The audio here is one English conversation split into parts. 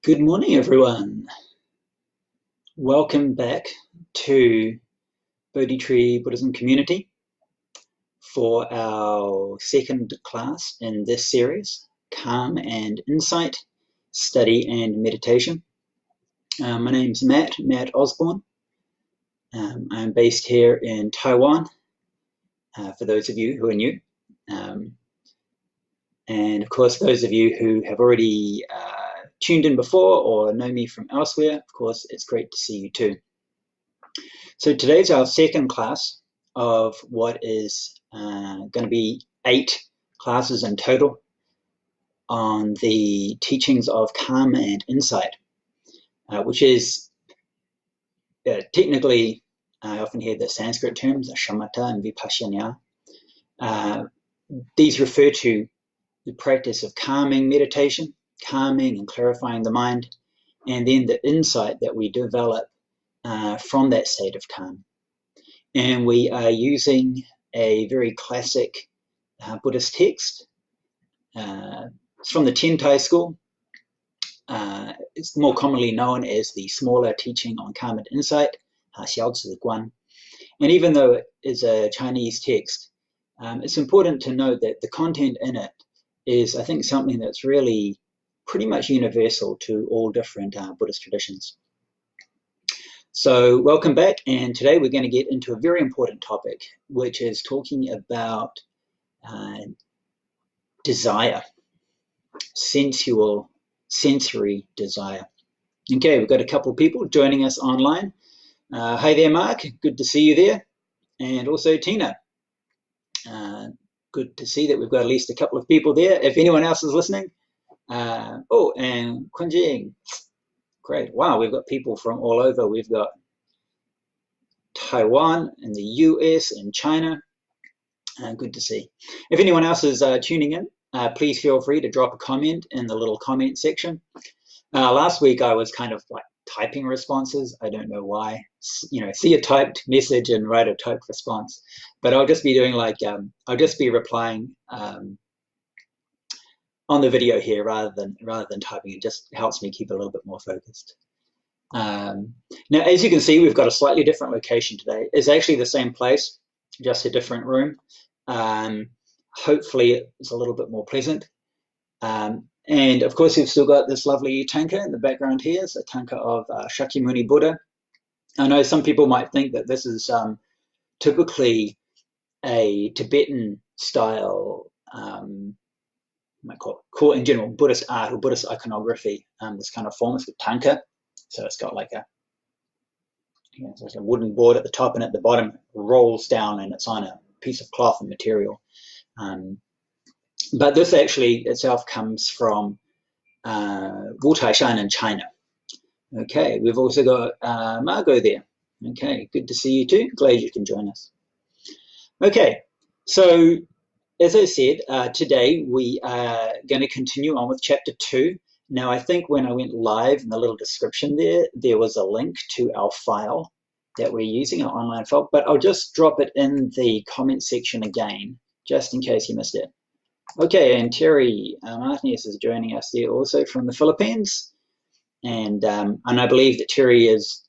Good morning, everyone. Welcome back to Bodhi Tree Buddhism Community for our second class in this series, Calm and Insight, Study and Meditation. My name's Matt Osborne. I'm based here in Taiwan, for those of you who are new. And of course, those of you who have already tuned in before or know me from elsewhere, of course, it's great to see you too. So today's our second class of what is going to be 8 classes in total on the teachings of calm and insight, which is technically, I often hear the Sanskrit terms, shamatha and vipassana. These refer to the practice of calming meditation, calming and clarifying the mind, and then the insight that we develop from that state of calm. And we are using a very classic Buddhist text. It's from the Tentai school. It's more commonly known as the smaller teaching on calm and insight, Xiao Zi Guan. And even though it is a Chinese text, it's important to note that the content in it is, I think, something that's really pretty much universal to all different Buddhist traditions. So welcome back, and today we're going to get into a very important topic, which is talking about desire, sensory desire. Okay, we've got a couple of people joining us online. Hi there, Mark, good to see you there. And also Tina. Good to see that we've got at least a couple of people there. If anyone else is listening. Oh, and Kunjing. Great. Wow, we've got people from all over. We've got Taiwan and the US and China. Good to see. If anyone else is tuning in, please feel free to drop a comment in the little comment section. Last week I was kind of like typing responses. I don't know why. See a typed message and write a typed response. But I'll just be doing like, I'll just be replying on the video here rather than typing. It just helps me keep a little bit more focused. Now, as you can see, we've got a slightly different location today. It's actually the same place, just a different room. Hopefully it's a little bit more pleasant. And of course, we've still got this lovely tanka in the background here. It's a tanka of Shakyamuni Buddha. I know some people might think that this is typically a Tibetan style, might call it in general Buddhist art or Buddhist iconography, this kind of form. It's got tanka, so it's got like it's like a wooden board at the top, and at the bottom it rolls down and it's on a piece of cloth and material. But this actually itself comes from Wutaishan in China. Okay, we've also got Margot there. Okay, good to see you too. Glad you can join us. Okay, so as I said, today we are going to continue on with chapter 2. Now, I think when I went live in the little description there was a link to our file that we're using, our online file, but I'll just drop it in the comment section again, just in case you missed it. Okay, and Terry Martinez is joining us there also from the Philippines. And I believe that Terry is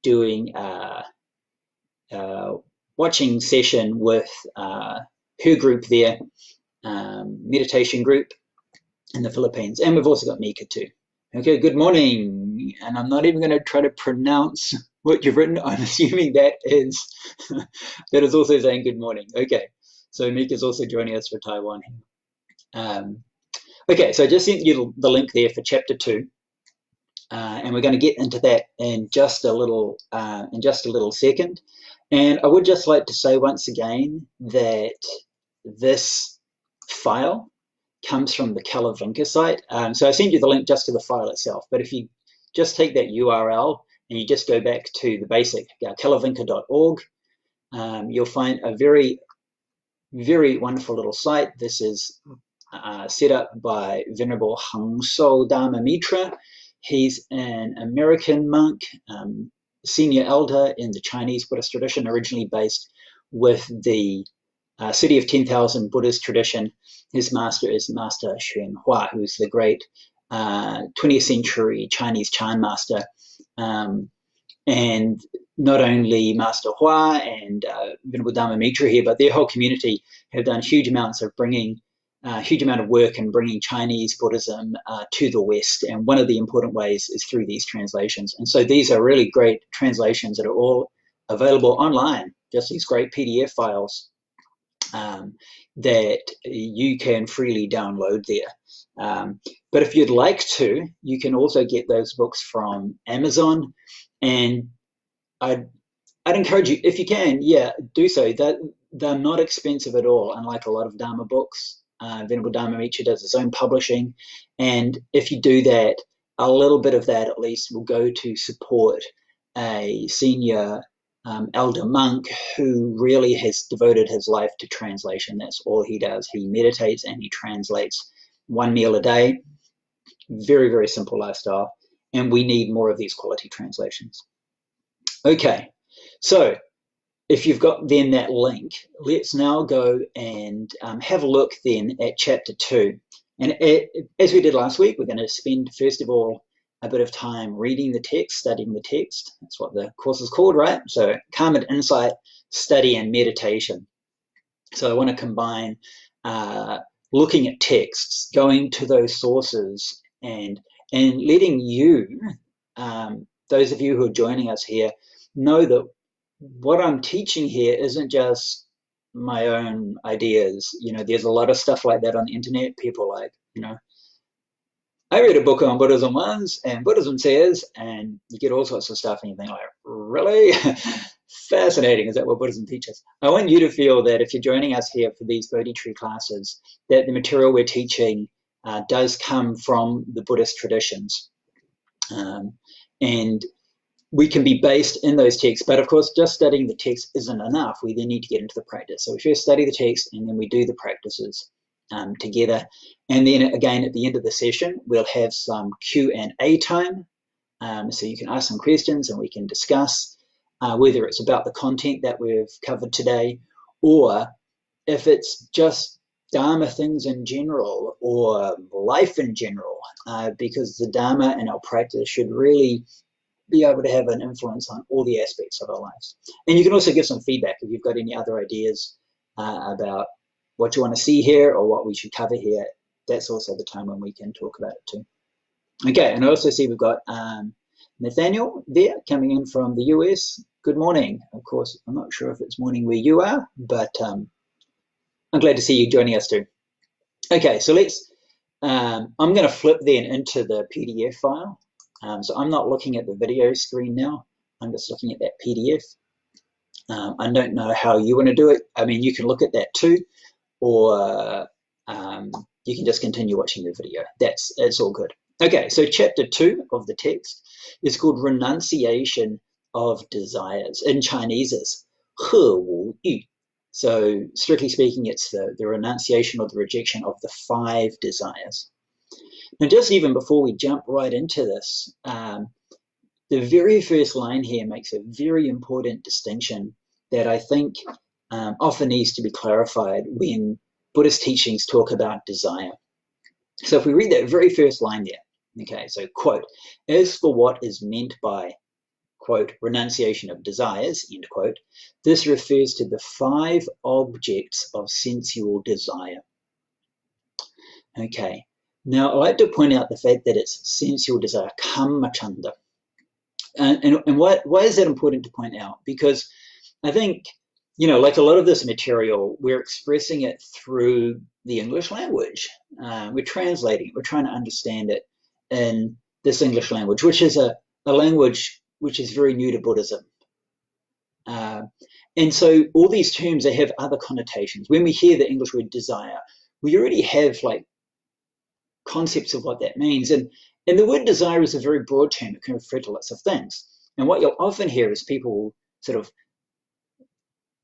doing a watching session with her group there, meditation group in the Philippines. And we've also got Mika too. Okay, good morning. And I'm not even going to try to pronounce what you've written. I'm assuming that is also saying good morning. Okay, so Mika's also joining us for Taiwan here. Okay, so I just sent you the link there for chapter 2. And we're going to get into that in just a little second. And I would just like to say once again that this file comes from the Kalavinka site. So I sent you the link just to the file itself. But if you just take that URL and you just go back to the basic kalavinka.org, you'll find a very, very wonderful little site. This is set up by Venerable Hangso Dharma Mitra. He's an American monk, senior elder in the Chinese Buddhist tradition, originally based with the City of 10,000 Buddhist tradition. His master is Master Xuan Hua, who's the great 20th century Chinese Chan master, and not only Master Hua and Venerable Dharma Mitra here, but their whole community have done huge amounts of huge amount of work in bringing Chinese Buddhism to the West. And one of the important ways is through these translations. And so these are really great translations that are all available online, just these great PDF files that you can freely download there. But if you'd like to, you can also get those books from Amazon. And I'd encourage you, if you can, yeah, do so. They're not expensive at all, unlike a lot of Dharma books. Venerable Dharma Mitra does his own publishing. And if you do that, a little bit of that at least will go to support a senior elder monk who really has devoted his life to translation. That's all he does. He meditates and he translates one meal a day. Very, very simple lifestyle. And we need more of these quality translations. Okay, so if you've got then that link, let's now go and have a look then at chapter 2. And as we did last week, we're going to spend, first of all, a bit of time reading the text, studying the text. That's what the course is called, right? So calm and insight, study and meditation. So I want to combine looking at texts, going to those sources, and letting you, those of you who are joining us here, know that what I'm teaching here isn't just my own ideas. You know, there's a lot of stuff like that on the internet. People like, you know, I read a book on Buddhism once, and Buddhism says, and you get all sorts of stuff, and you think, like, really? Fascinating. Is that what Buddhism teaches? I want you to feel that if you're joining us here for these Bodhi Tree classes, that the material we're teaching does come from the Buddhist traditions. And we can be based in those texts, but of course, just studying the text isn't enough. We then need to get into the practice. So we first study the text, and then we do the practices together. And then again, at the end of the session, we'll have some Q&A time. So you can ask some questions and we can discuss whether it's about the content that we've covered today, or if it's just Dharma things in general, or life in general, because the Dharma and our practice should really be able to have an influence on all the aspects of our lives. And you can also give some feedback if you've got any other ideas about what you want to see here or what we should cover here. That's also the time when we can talk about it too. Okay, and I also see we've got Nathaniel there coming in from the US. Good morning. Of course, I'm not sure if it's morning where you are, but I'm glad to see you joining us too. Okay, so let's, I'm going to flip then into the PDF file. So I'm not looking at the video screen now. I'm just looking at that PDF. I don't know how you want to do it. I mean, you can look at that too, or you can just continue watching the video. It's all good. Okay, so chapter 2 of the text is called Renunciation of Desires. In Chinese, it's he wu yu. So strictly speaking, it's the renunciation or the rejection of the 5 desires. Now, just even before we jump right into this, the very first line here makes a very important distinction that I think often needs to be clarified when Buddhist teachings talk about desire. So if we read that very first line there, okay, so quote, as for what is meant by, quote, renunciation of desires, end quote, this refers to the 5 objects of sensual desire. Okay. Now, I like to point out the fact that it's sensual desire, kamachanda. And why is that important to point out? Because I think, you know, like a lot of this material, we're expressing it through the English language. We're translating it. We're trying to understand it in this English language, which is a language which is very new to Buddhism. And so all these terms, they have other connotations. When we hear the English word desire, we already have like concepts of what that means. And the word desire is a very broad term. It can refer to lots of things. And what you'll often hear is people will sort of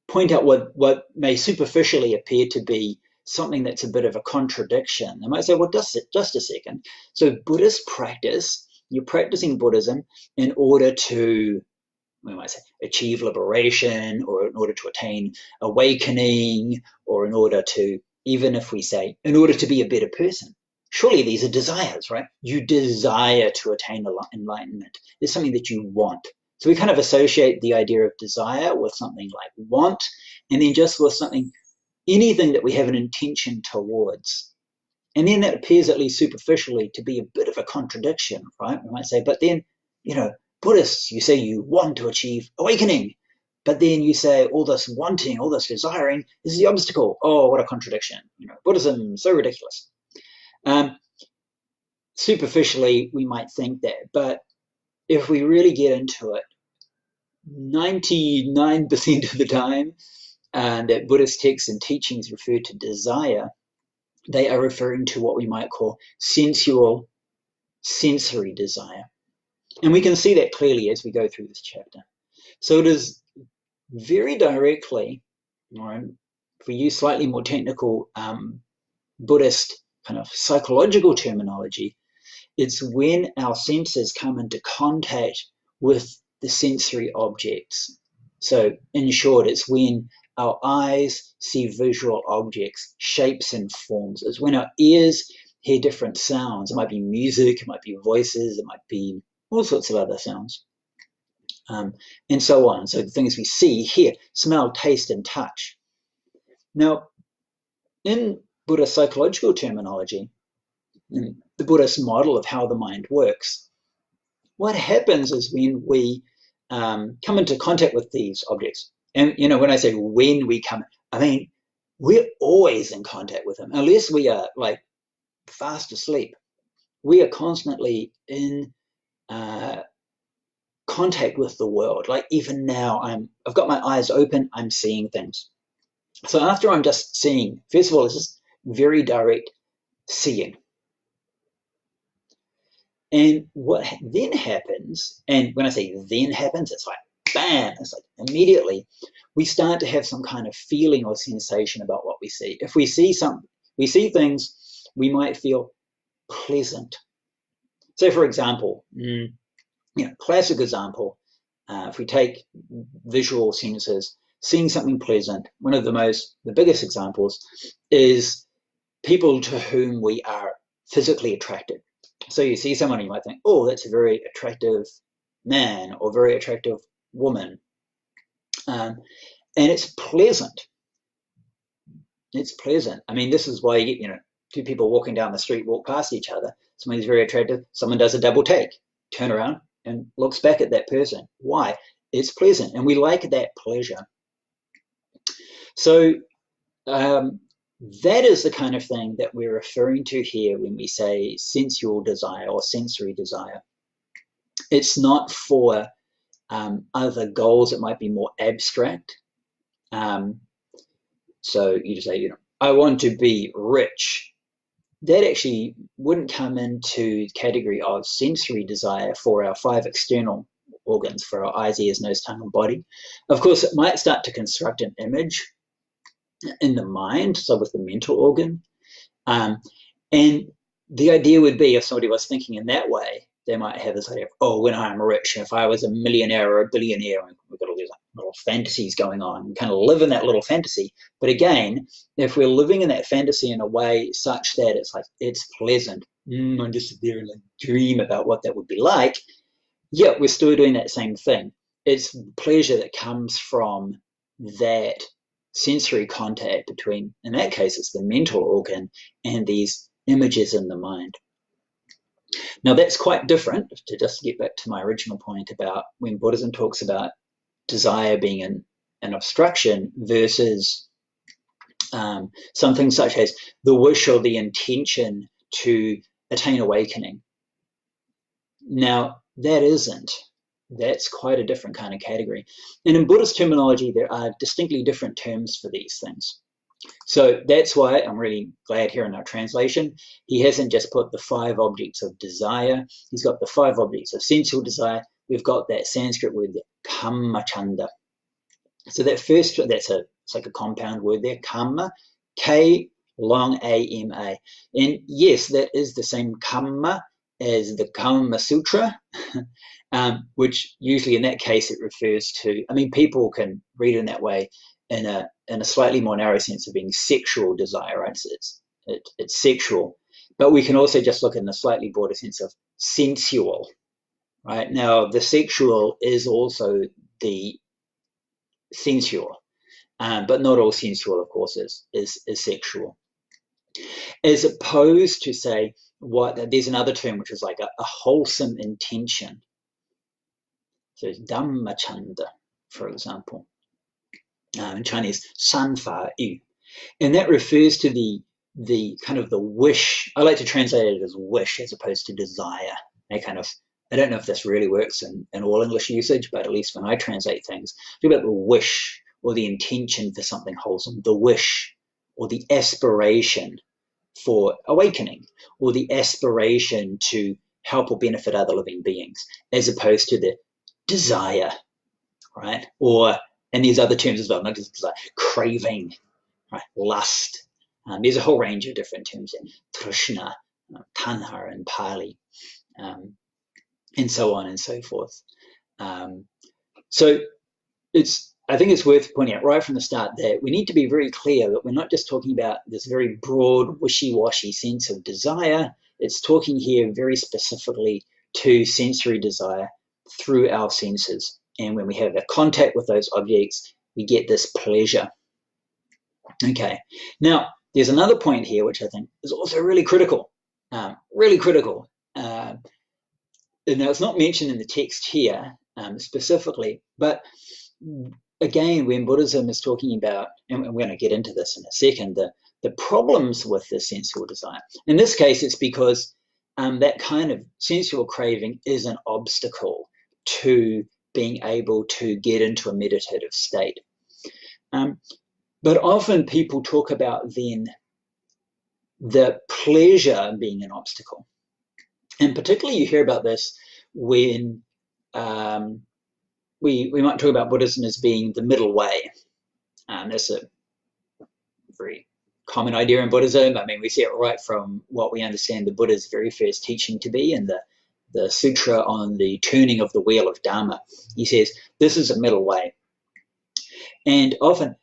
point out what may superficially appear to be something that's a bit of a contradiction. They might say, well, just a second. So Buddhist practice, you're practicing Buddhism in order to, we might say, achieve liberation, or in order to attain awakening, or in order to, even if we say, in order to be a better person. surely these are desires, right? You desire to attain enlightenment. It's something that you want. So we kind of associate the idea of desire with something like want, and then just with something, anything that we have an intention towards. And then that appears, at least superficially, to be a bit of a contradiction, right? We might say, but then, Buddhists, you say you want to achieve awakening, but then you say all this wanting, all this desiring is the obstacle. Oh, what a contradiction. Buddhism, so ridiculous. Superficially, we might think that, but if we really get into it, 99% of the time that Buddhist texts and teachings refer to desire, they are referring to what we might call sensory desire. And we can see that clearly as we go through this chapter. So it is very directly, or if we use slightly more technical Buddhist kind of psychological terminology, it's when our senses come into contact with the sensory objects. So in short, it's when our eyes see visual objects, shapes and forms. It's when our ears hear different sounds. It might be music, it might be voices, it might be all sorts of other sounds, and so on. So the things we see, hear, smell, taste, and touch. Now, in Buddhist psychological terminology, in the Buddhist model of how the mind works, what happens is when we come into contact with these objects, and when I say when we come, I mean we're always in contact with them, unless we are like fast asleep. We are constantly in contact with the world. Like even now, I've got my eyes open, I'm seeing things. So after I'm just seeing, first of all, it's just very direct seeing. And what then happens, and when I say then happens, it's like bam, it's like immediately we start to have some kind of feeling or sensation about what we see. If we see things, we might feel pleasant. So for example, classic example, if we take visual senses, seeing something pleasant, one of the biggest examples is people to whom we are physically attracted. So you see someone and you might think, oh, that's a very attractive man or very attractive woman. And it's pleasant. It's pleasant. I mean, this is why you get, two people walking down the street, walk past each other. Somebody's very attractive. Someone does a double take, turn around and looks back at that person. Why? It's pleasant. And we like that pleasure. So that is the kind of thing that we're referring to here when we say sensual desire or sensory desire. It's not for other goals that might be more abstract. So you just say, I want to be rich. That actually wouldn't come into the category of sensory desire for our 5 external organs, for our eyes, ears, nose, tongue, and body. Of course, it might start to construct an image in the mind, so with the mental organ. And the idea would be, if somebody was thinking in that way, they might have this idea of, oh, when I'm rich, if I was a millionaire or a billionaire, we've got all these little fantasies going on. We kind of live in that little fantasy. But again, if we're living in that fantasy in a way such that it's like, it's pleasant, I just sit there and like dream about what that would be like, yeah, we're still doing that same thing. It's pleasure that comes from that sensory contact between, in that case, it's the mental organ and these images in the mind. Now, that's quite different, to just get back to my original point about when Buddhism talks about desire being an obstruction versus something such as the wish or the intention to attain awakening. Now, that's quite a different kind of category. And in Buddhist terminology, there are distinctly different terms for these things. So that's why I'm really glad here in our translation, he hasn't just put the 5 objects of desire. He's got the 5 objects of sensual desire. We've got that Sanskrit word there, kamma chanda. So that first, it's like a compound word there, kamma, K long A-M-A. And yes, that is the same kamma as the Kama Sutra, which usually in that case it refers to, I mean, people can read it in that way in a slightly more narrow sense of being sexual desire, right? It's sexual. But we can also just look in a slightly broader sense of sensual, right? Now, the sexual is also the sensual, but not all sensual, of course, is sexual. As opposed to, say, there's another term which is like a wholesome intention. So it's Dhammachanda, for example. In Chinese, Sanfa Yu. And that refers to the kind of the wish. I like to translate it as wish as opposed to desire. I don't know if this really works in all English usage, but at least when I translate things, think about the wish or the intention for something wholesome, the wish or the aspiration for awakening, or the aspiration to help or benefit other living beings, as opposed to the desire, right? And there's other terms as well, not just desire, craving, right? Lust. There's a whole range of different terms in Trishna, Tanha in Pali, and so on and so forth. So I think it's worth pointing out right from the start that we need to be very clear that we're not just talking about this very broad, wishy-washy sense of desire. It's talking here very specifically to sensory desire through our senses. And when we have a contact with those objects, we get this pleasure. Okay. Now, there's another point here which I think is also really critical. Really critical. Now, it's not mentioned in the text here specifically, but again, when Buddhism is talking about, and we're going to get into this in a second, the problems with the sensual desire. In this case, it's because that kind of sensual craving is an obstacle to being able to get into a meditative state. But often people talk about then the pleasure being an obstacle. And particularly you hear about this when we might talk about Buddhism as being the middle way. That's a very common idea in Buddhism. I mean, we see it right from what we understand the Buddha's very first teaching to be in the sutra on the turning of the wheel of Dharma. He says, this is a middle way. And often,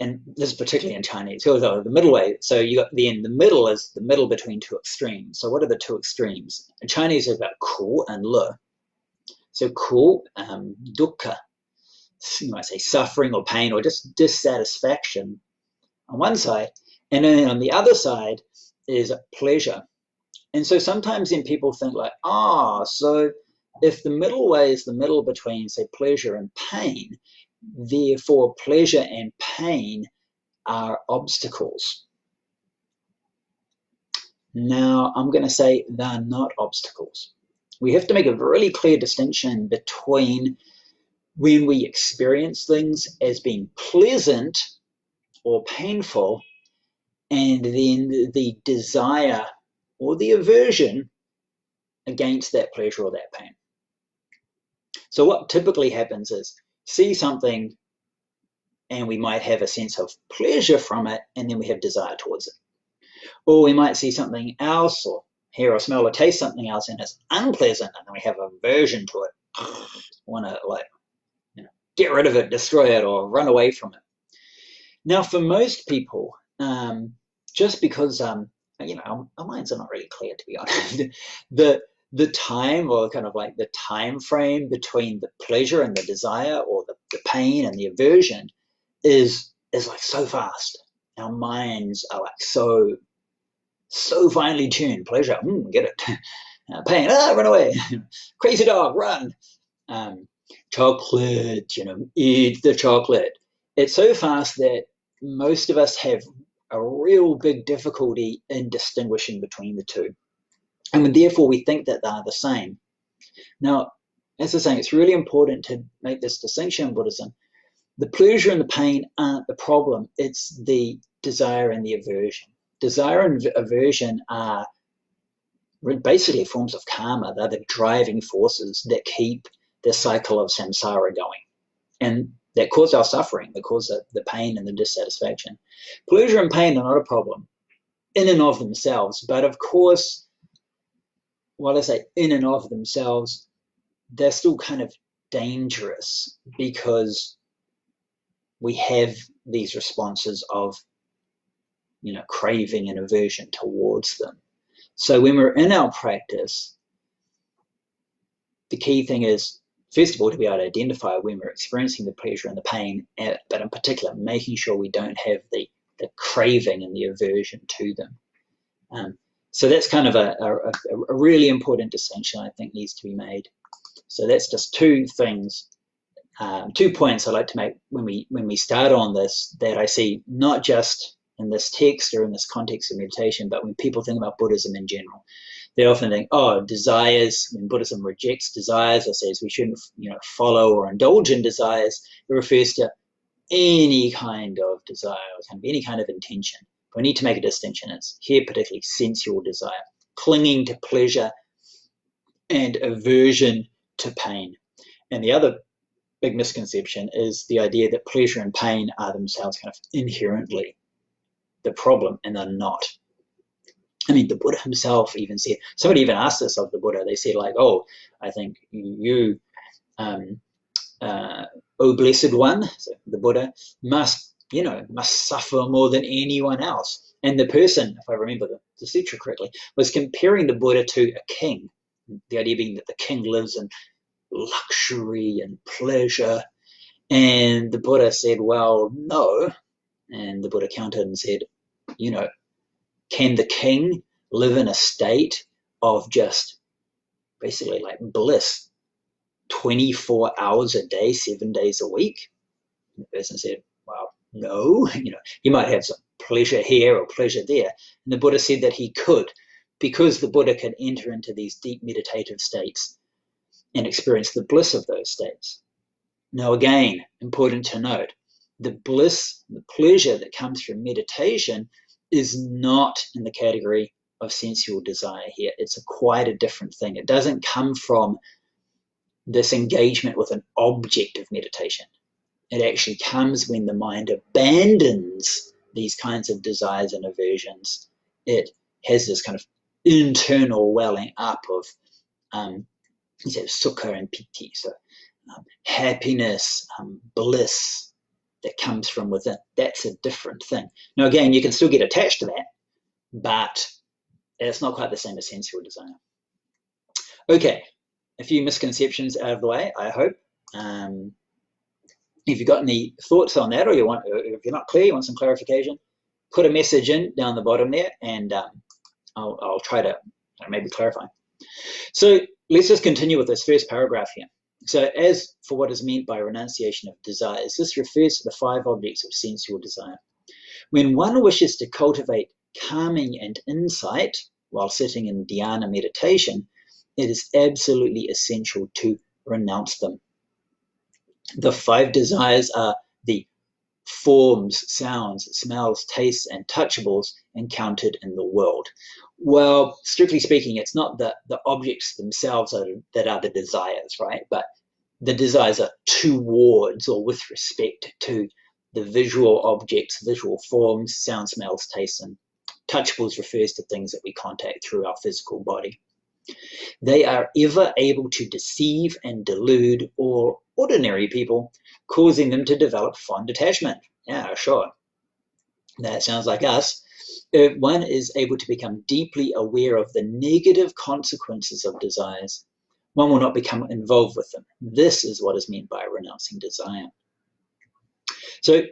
and this is particularly in Chinese, so the middle way, so you got the middle is the middle between two extremes. So what are the two extremes? In Chinese, it's about ku and le. So ku, dukkha, you might say suffering or pain or just dissatisfaction on one side. And then on the other side is pleasure. And so sometimes then people think like, so if the middle way is the middle between, say, pleasure and pain, therefore pleasure and pain are obstacles. Now, I'm going to say they're not obstacles. We have to make a really clear distinction between when we experience things as being pleasant or painful, and then the desire or the aversion against that pleasure or that pain. So what typically happens is see something and we might have a sense of pleasure from it, and then we have desire towards it. Or we might see something else or hear or smell or taste something else and it's unpleasant, and then we have aversion to it. Want to get rid of it, destroy it, or run away from it. Now, for most people, just because our minds are not really clear, to be honest, the time, or kind of like the time frame between the pleasure and the desire, or the pain and the aversion, is like so fast. Our minds are like so finely tuned. Pleasure, get it. Pain, run away. Crazy dog, run. Chocolate, eat the chocolate. It's so fast that most of us have a real big difficulty in distinguishing between the two. And therefore we think that they're the same. Now, as I was saying, it's really important to make this distinction in Buddhism. The pleasure and the pain aren't the problem. It's the desire and the aversion. Desire and aversion are basically forms of karma. They're the driving forces that keep the cycle of samsara going, and that cause our suffering, that cause the pain and the dissatisfaction. Pleasure and pain are not a problem in and of themselves, but of course, while I say in and of themselves, they're still kind of dangerous because we have these responses of craving and aversion towards them. So when we're in our practice, the key thing is, first of all, to be able to identify when we're experiencing the pleasure and the pain, but in particular, making sure we don't have the craving and the aversion to them. So that's kind of a really important distinction I think needs to be made. So that's just two things, 2 points I like to make when we start on this, that I see not just in this text or in this context of meditation, but when people think about Buddhism in general. They often think, oh, desires, when Buddhism rejects desires or says we shouldn't follow or indulge in desires, it refers to any kind of desire, or any kind of intention. We need to make a distinction. It's here particularly sensual desire, clinging to pleasure and aversion to pain. And the other big misconception is the idea that pleasure and pain are themselves kind of inherently the problem, and they're not. I mean, the Buddha himself even said, somebody even asked this of the Buddha, they said like, oh, I think you, oh blessed one, so the Buddha, must suffer more than anyone else. And the person, if I remember the sutra correctly, was comparing the Buddha to a king. The idea being that the king lives in luxury and pleasure. And the Buddha said, well, no. And the Buddha countered and said, can the king live in a state of just basically like bliss 24 hours a day, 7 days a week? And the person said, well, no. You might have some pleasure here or pleasure there. And the Buddha said that he could, because the Buddha could enter into these deep meditative states and experience the bliss of those states. Now, again, important to note, the bliss, the pleasure that comes from meditation is not in the category of sensual desire here. It's quite a different thing. It doesn't come from this engagement with an object of meditation. It actually comes when the mind abandons these kinds of desires and aversions. It has this kind of internal welling up of sukha and piti, so happiness, bliss that comes from within. That's a different thing. Now, again, you can still get attached to that, but it's not quite the same as sensual desire. Okay, a few misconceptions out of the way, I hope. If you've got any thoughts on that, or if you're not clear, you want some clarification, put a message in down the bottom there, and I'll try to maybe clarify. So let's just continue with this first paragraph here. So as for what is meant by renunciation of desires, this refers to the 5 objects of sensual desire. When one wishes to cultivate calming and insight while sitting in dhyana meditation, it is absolutely essential to renounce them. The 5 desires are the forms, sounds, smells, tastes, and touchables encountered in the world. Well, strictly speaking, it's not the objects themselves that are the desires, right? But the desires are towards or with respect to the visual objects, visual forms, sounds, smells, tastes, and touchables refers to things that we contact through our physical body. They are ever able to deceive and delude all ordinary people, causing them to develop fond attachment. Yeah, sure. That sounds like us. If one is able to become deeply aware of the negative consequences of desires, one will not become involved with them. This is what is meant by renouncing desire. So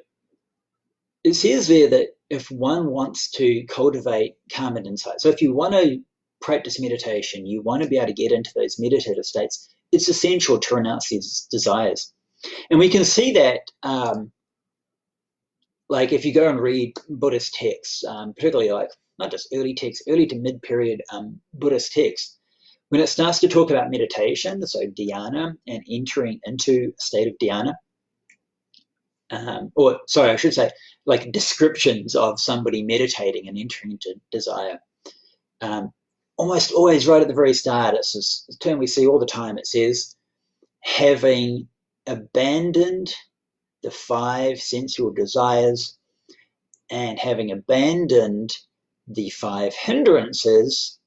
it says there that if one wants to cultivate calm and insight, so if you want to practice meditation, you want to be able to get into those meditative states, it's essential to renounce these desires. And we can see that like if you go and read Buddhist texts, particularly like not just early texts, early to mid-period Buddhist texts, when it starts to talk about meditation, so dhyana and entering into a state of dhyana, or sorry, I should say like descriptions of somebody meditating and entering into desire, almost always right at the very start, it's this term we see all the time. It says, having abandoned the 5 sensual desires and having abandoned the 5 hindrances,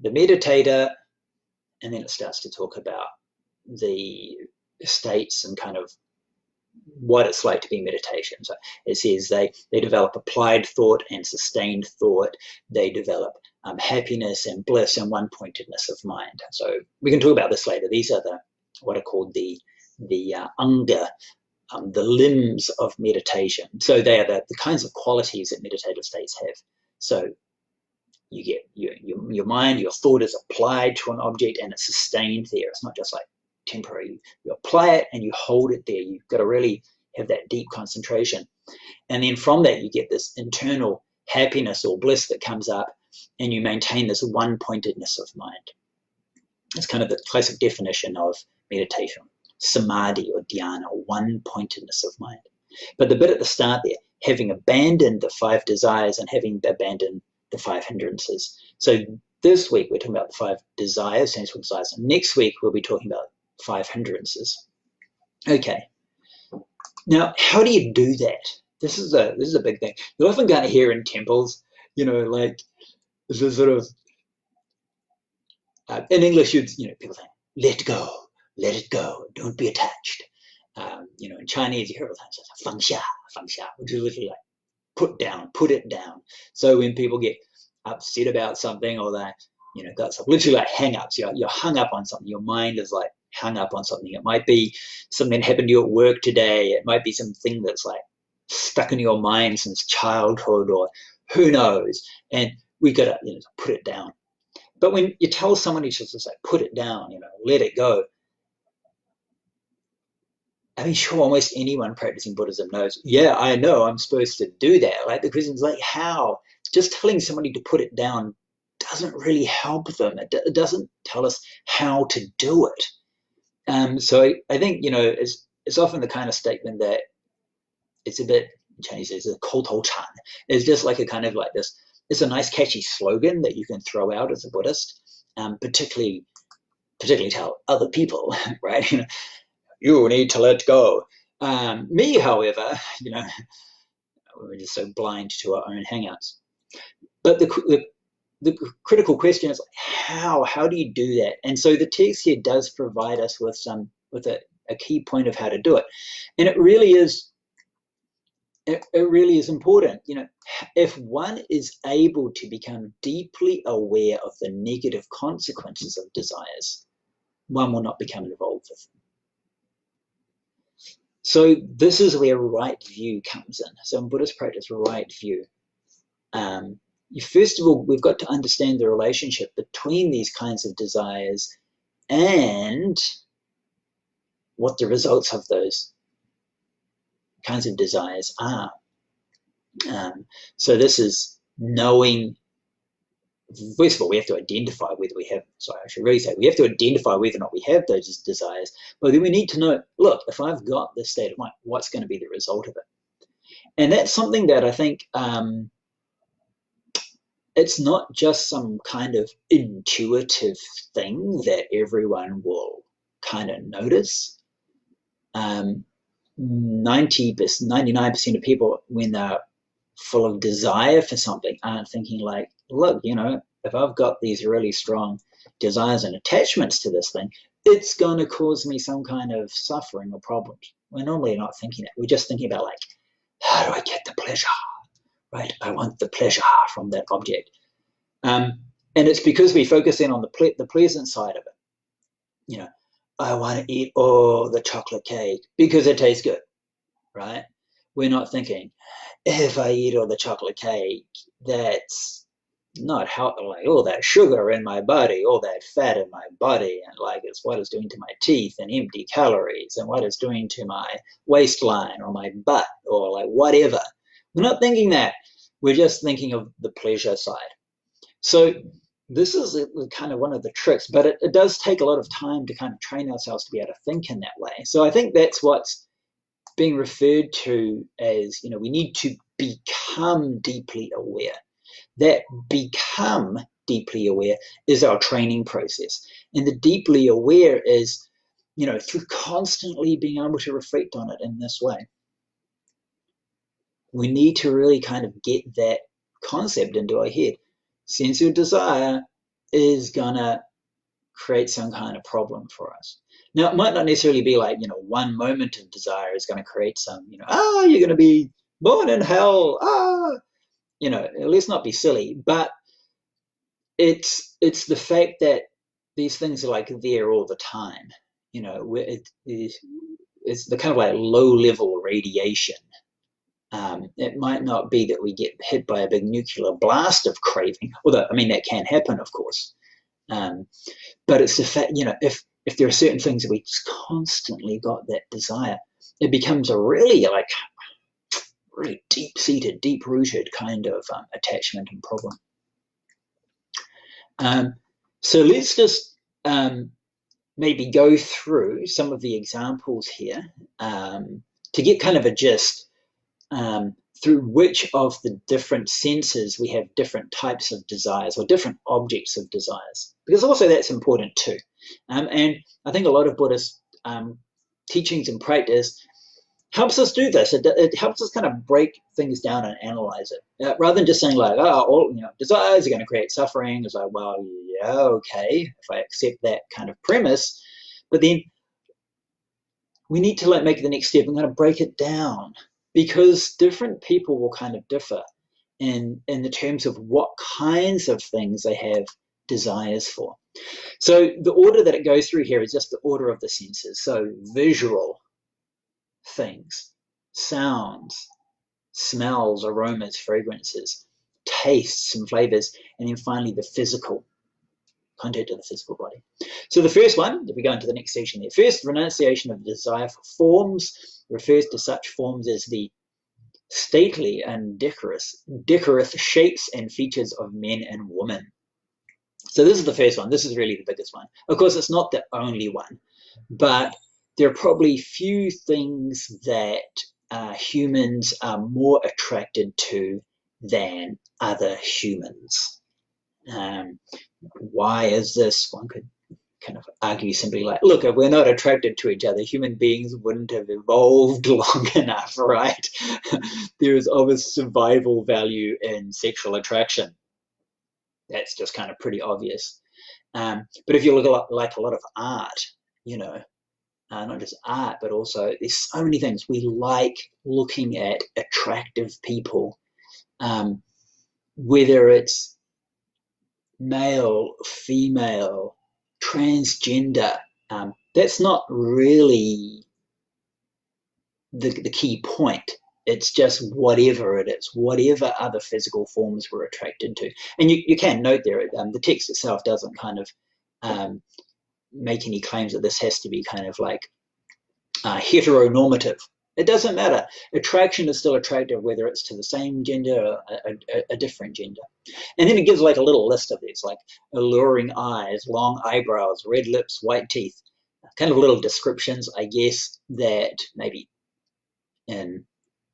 the meditator, and then it starts to talk about the states and kind of what it's like to be meditation. So it says they develop applied thought and sustained thought. They develop happiness and bliss and one-pointedness of mind. So we can talk about this later. These are what are called the anga, the limbs of meditation. So they are the kinds of qualities that meditative states have. So you get your mind, your thought is applied to an object and it's sustained there. It's not just like temporary. You apply it and you hold it there. You've got to really have that deep concentration. And then from that, you get this internal happiness or bliss that comes up, and you maintain this one-pointedness of mind. It's kind of the classic definition of meditation, samadhi or dhyana, one-pointedness of mind. But the bit at the start there, having abandoned the 5 desires and having abandoned the 5 hindrances. So this week we're talking about the 5 desires, sensual desires. And next week we'll be talking about 5 hindrances. Okay. Now, how do you do that? This is a big thing. You're often going to hear in temples, like this is sort of in English, people say, let go, let it go, don't be attached. In Chinese, you hear all the time, 放下, 放下, which is literally like put down, put it down. So when people get upset about something or they, got literally like hang-ups, you're hung up on something. Your mind is like hung up on something. It might be something that happened to you at work today. It might be something that's like stuck in your mind since childhood or who knows. And we've got to put it down. But when you tell someone to just like put it down, let it go, I mean, sure, almost anyone practicing Buddhism knows, yeah, I know I'm supposed to do that. Like the question is like, how? Just telling somebody to put it down doesn't really help them. It doesn't tell us how to do it. So I think, it's often the kind of statement that it's a bit, in Chinese, it's a koutouchan. It's just like a kind of like this, it's a nice catchy slogan that you can throw out as a Buddhist, particularly tell other people, right? You need to let go. Me, however, we're just so blind to our own hang-ups. But the critical question is how do you do that? And so the text here does provide us with a key point of how to do it. And it really is important. If one is able to become deeply aware of the negative consequences of desires, one will not become involved with them. So this is where right view comes in. So in Buddhist practice, right view. First of all, we've got to understand the relationship between these kinds of desires and what the results of those kinds of desires are. So this is knowing. First of all, we have to identify whether we have, we have to identify whether or not we have those desires, but then we need to know, look, if I've got this state of mind, what's going to be the result of it? And that's something that I think it's not just some kind of intuitive thing that everyone will kind of notice. 99% of people, when they're full of desire for something, aren't thinking like, look, if I've got these really strong desires and attachments to this thing, it's going to cause me some kind of suffering or problems. We're normally not thinking that. We're just thinking about like, how do I get the pleasure, right? I want the pleasure from that object. And it's because we focus in on the pleasant side of it. I want to eat all the chocolate cake because it tastes good, right? We're not thinking, if I eat all the chocolate cake, that's not how, like all that sugar in my body, all that fat in my body, and like it's what it's doing to my teeth and empty calories and what it's doing to my waistline or my butt or like whatever. We're not thinking that. We're just thinking of the pleasure side. So this is kind of one of the tricks, but it does take a lot of time to kind of train ourselves to be able to think in that way. So I think that's what's being referred to as, we need to become deeply aware. That become deeply aware is our training process. And the deeply aware is, through constantly being able to reflect on it in this way. We need to really kind of get that concept into our head. Sensual desire is going to create some kind of problem for us. Now, it might not necessarily be like, one moment of desire is going to create some, you're going to be born in hell. Let's not be silly. But it's the fact that these things are like there all the time. It's the kind of like low level radiation. It might not be that we get hit by a big nuclear blast of craving, although, I mean, that can happen, of course. But it's the fact, if there are certain things that we just constantly got that desire, it becomes a really deep-seated, deep-rooted kind of attachment and problem. So let's just maybe go through some of the examples here to get kind of a gist through which of the different senses we have different types of desires or different objects of desires, because also that's important too. And I think a lot of Buddhist teachings and practice helps us do this. It helps us kind of break things down and analyze it, rather than just saying like, all desires are going to create suffering. It's like, well, yeah, okay, if I accept that kind of premise, but then we need to make the next step and kind of break it down, because different people will kind of differ in the terms of what kinds of things they have desires for. So the order that it goes through here is just the order of the senses. So visual things, sounds, smells, aromas, fragrances, tastes and flavors, and then finally the physical, contact of the physical body. So the first one, if we go into the next section there, first, renunciation of desire for forms refers to such forms as the stately and decorous shapes and features of men and women. So this is the first one. This is really the biggest one. Of course, it's not the only one, but there are probably few things that humans are more attracted to than other humans. Why is this? One could kind of argue simply like, look, if we're not attracted to each other, human beings wouldn't have evolved long enough, right? There is obvious survival value in sexual attraction. That's just kind of pretty obvious. But if you look at like a lot of art, not just art, but also there's so many things. We like looking at attractive people, whether it's male, female, transgender. That's not really the key point. It's just whatever it is, whatever other physical forms we're attracted to. And you can note there, the text itself doesn't kind of make any claims that this has to be kind of like heteronormative. It doesn't matter. Attraction is still attractive, whether it's to the same gender or a different gender. And then it gives like a little list of these, like alluring eyes, long eyebrows, red lips, white teeth, kind of little descriptions, I guess, that maybe in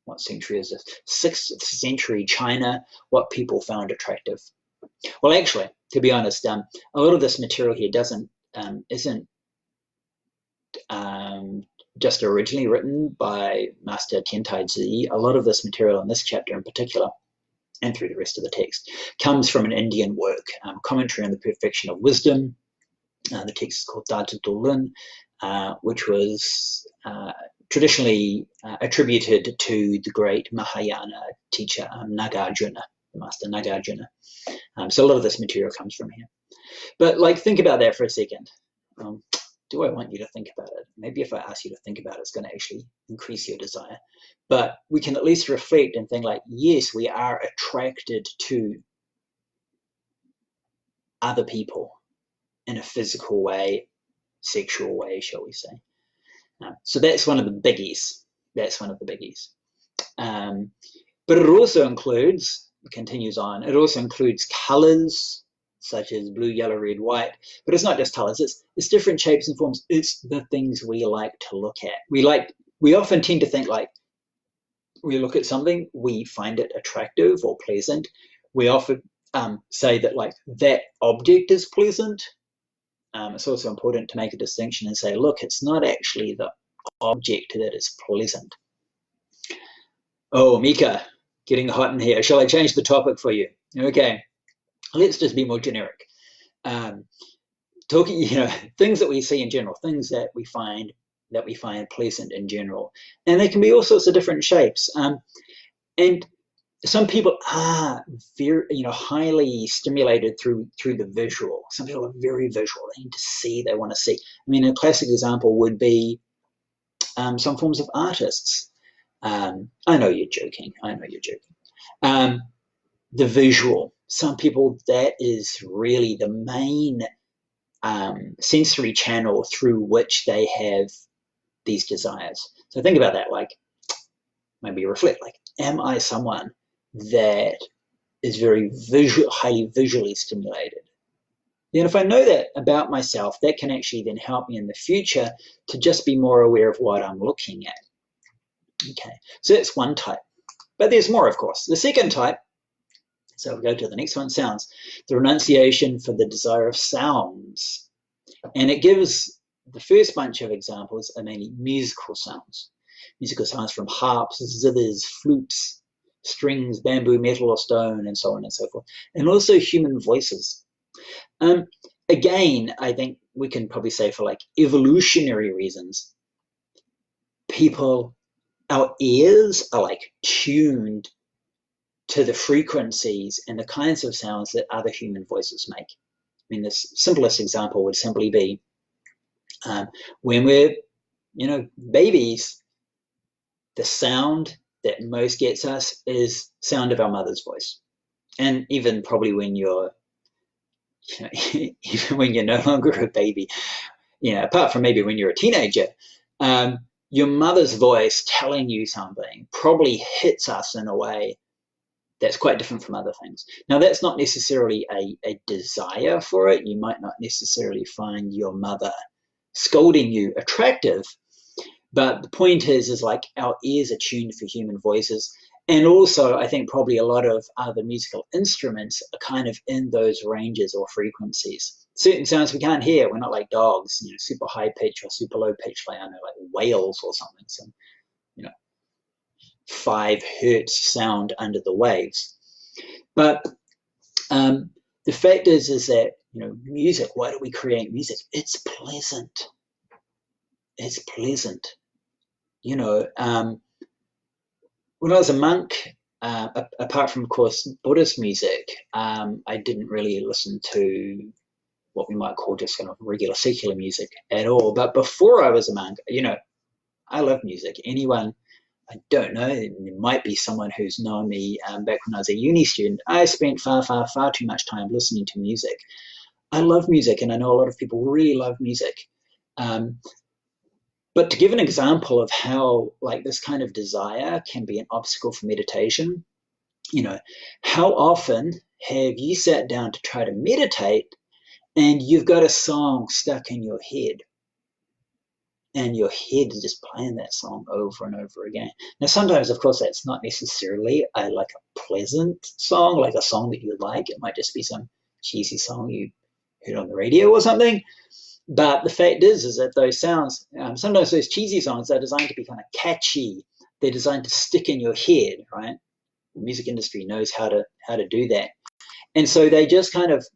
what century is this? 6th century China, what people found attractive. Well, actually, to be honest, a lot of this material here isn't just originally written by Master Tiantai Zi. A lot of this material in this chapter in particular, and through the rest of the text, comes from an Indian work, Commentary on the Perfection of Wisdom. The text is called Da Tu Lun, which was traditionally attributed to the great Mahayana teacher Nagarjuna, the Master Nagarjuna. So a lot of this material comes from here. But like, think about that for a second. Do I want you to think about it? Maybe if I ask you to think about it, it's going to actually increase your desire. But we can at least reflect and think like, yes, we are attracted to other people in a physical way, sexual way, shall we say. So that's one of the biggies. That's one of the biggies. But it also includes, it continues on, it also includes colors, such as blue, yellow, red, white. But it's not just colors, it's different shapes and forms. It's the things we like to look at. We often tend to think like, we look at something, we find it attractive or pleasant. We often say that like that object is pleasant. It's also important to make a distinction and say, look, it's not actually the object that is pleasant. Oh, Mika, getting hot in here. Shall I change the topic for you? Okay, let's just be more generic. talking, things that we see in general, things that we find pleasant in general, and they can be all sorts of different shapes. And some people are very, highly stimulated through the visual. Some people are very visual. They need to see. They want to see. I mean, a classic example would be some forms of artists. I know you're joking. The visual. Some people, that is really the main sensory channel through which they have these desires. So think about that. Like, maybe reflect. Like, am I someone that is very highly visually stimulated? Then if I know that about myself, that can actually then help me in the future to just be more aware of what I'm looking at. Okay, so that's one type. But there's more, of course. The second type, so we'll go to the next one, sounds. The renunciation for the desire of sounds. And it gives the first bunch of examples are mainly musical sounds. Musical sounds from harps, zithers, flutes, strings, bamboo, metal, or stone, and so on and so forth. And also human voices. Again, I think we can probably say for like evolutionary reasons, our ears are like tuned to the frequencies and the kinds of sounds that other human voices make. I mean, the simplest example would simply be when we're, babies, the sound that most gets us is sound of our mother's voice. And even probably when you're, even when you're no longer a baby, apart from maybe when you're a teenager, your mother's voice telling you something probably hits us in a way that's quite different from other things. Now, that's not necessarily a desire for it. You might not necessarily find your mother scolding you attractive, but the point is like our ears are tuned for human voices. And also, I think probably a lot of other musical instruments are kind of in those ranges or frequencies. Certain sounds we can't hear. We're not like dogs, super high pitch or super low pitch, like, I don't know, like whales or something. Some, 5 hertz sound under the waves. But the fact is that, music, why do we create music? It's pleasant. It's pleasant. When I was a monk, apart from, of course, Buddhist music, I didn't really listen to what we might call just kind of regular secular music at all. But before I was a monk, I love music. Anyone, I don't know, there might be someone who's known me back when I was a uni student. I spent far, far, far too much time listening to music. I love music, and I know a lot of people really love music. But to give an example of how like this kind of desire can be an obstacle for meditation, how often have you sat down to try to meditate and you've got a song stuck in your head and your head is just playing that song over and over again? Now, sometimes, of course, that's not necessarily a pleasant song, like a song that you like. It might just be some cheesy song you heard on the radio or something. But the fact is that those sounds, sometimes those cheesy songs are designed to be kind of catchy. They're designed to stick in your head, right? The music industry knows how to do that. And so they just kind of,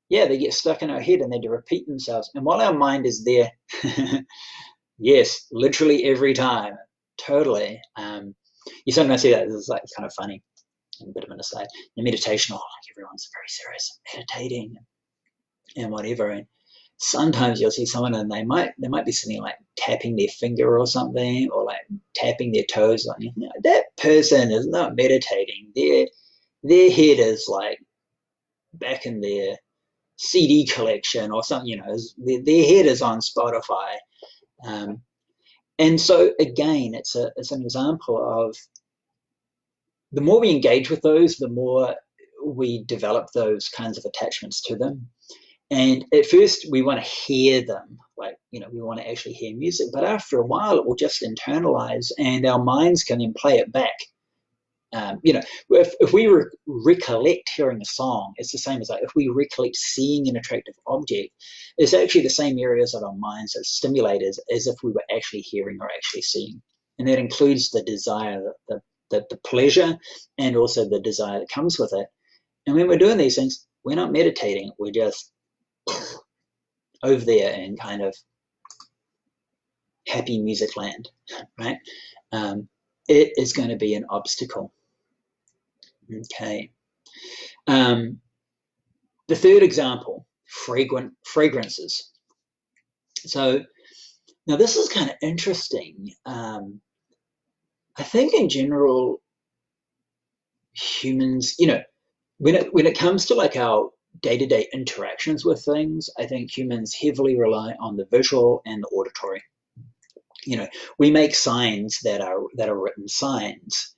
they get stuck in our head and they repeat themselves. And while our mind is there, yes, literally every time, totally. You sometimes see that. It's like kind of funny, a bit of an aside. In meditation, everyone's very serious, meditating and whatever. And sometimes you'll see someone and they might be sitting like tapping their finger or something, or like tapping their toes on that person is not meditating. Their head is like back in their CD collection or something, their head is on Spotify. And so again, it's an example of the more we engage with those, the more we develop those kinds of attachments to them. And at first, we want to hear them, we want to actually hear music. But after a while, it will just internalize, and our minds can then play it back. If we recollect hearing a song, it's the same as if we recollect seeing an attractive object. It's actually the same areas of our minds as stimulators as if we were actually hearing or actually seeing. And that includes the desire, the pleasure, and also the desire that comes with it. And when we're doing these things, we're not meditating. We're just over there in kind of happy music land, right? It is going to be an obstacle. Okay. The third example, fragrances. So now this is kind of interesting. I think in general, humans, when it comes to like our day-to-day interactions with things, I think humans heavily rely on the visual and the auditory. We make signs that are written signs.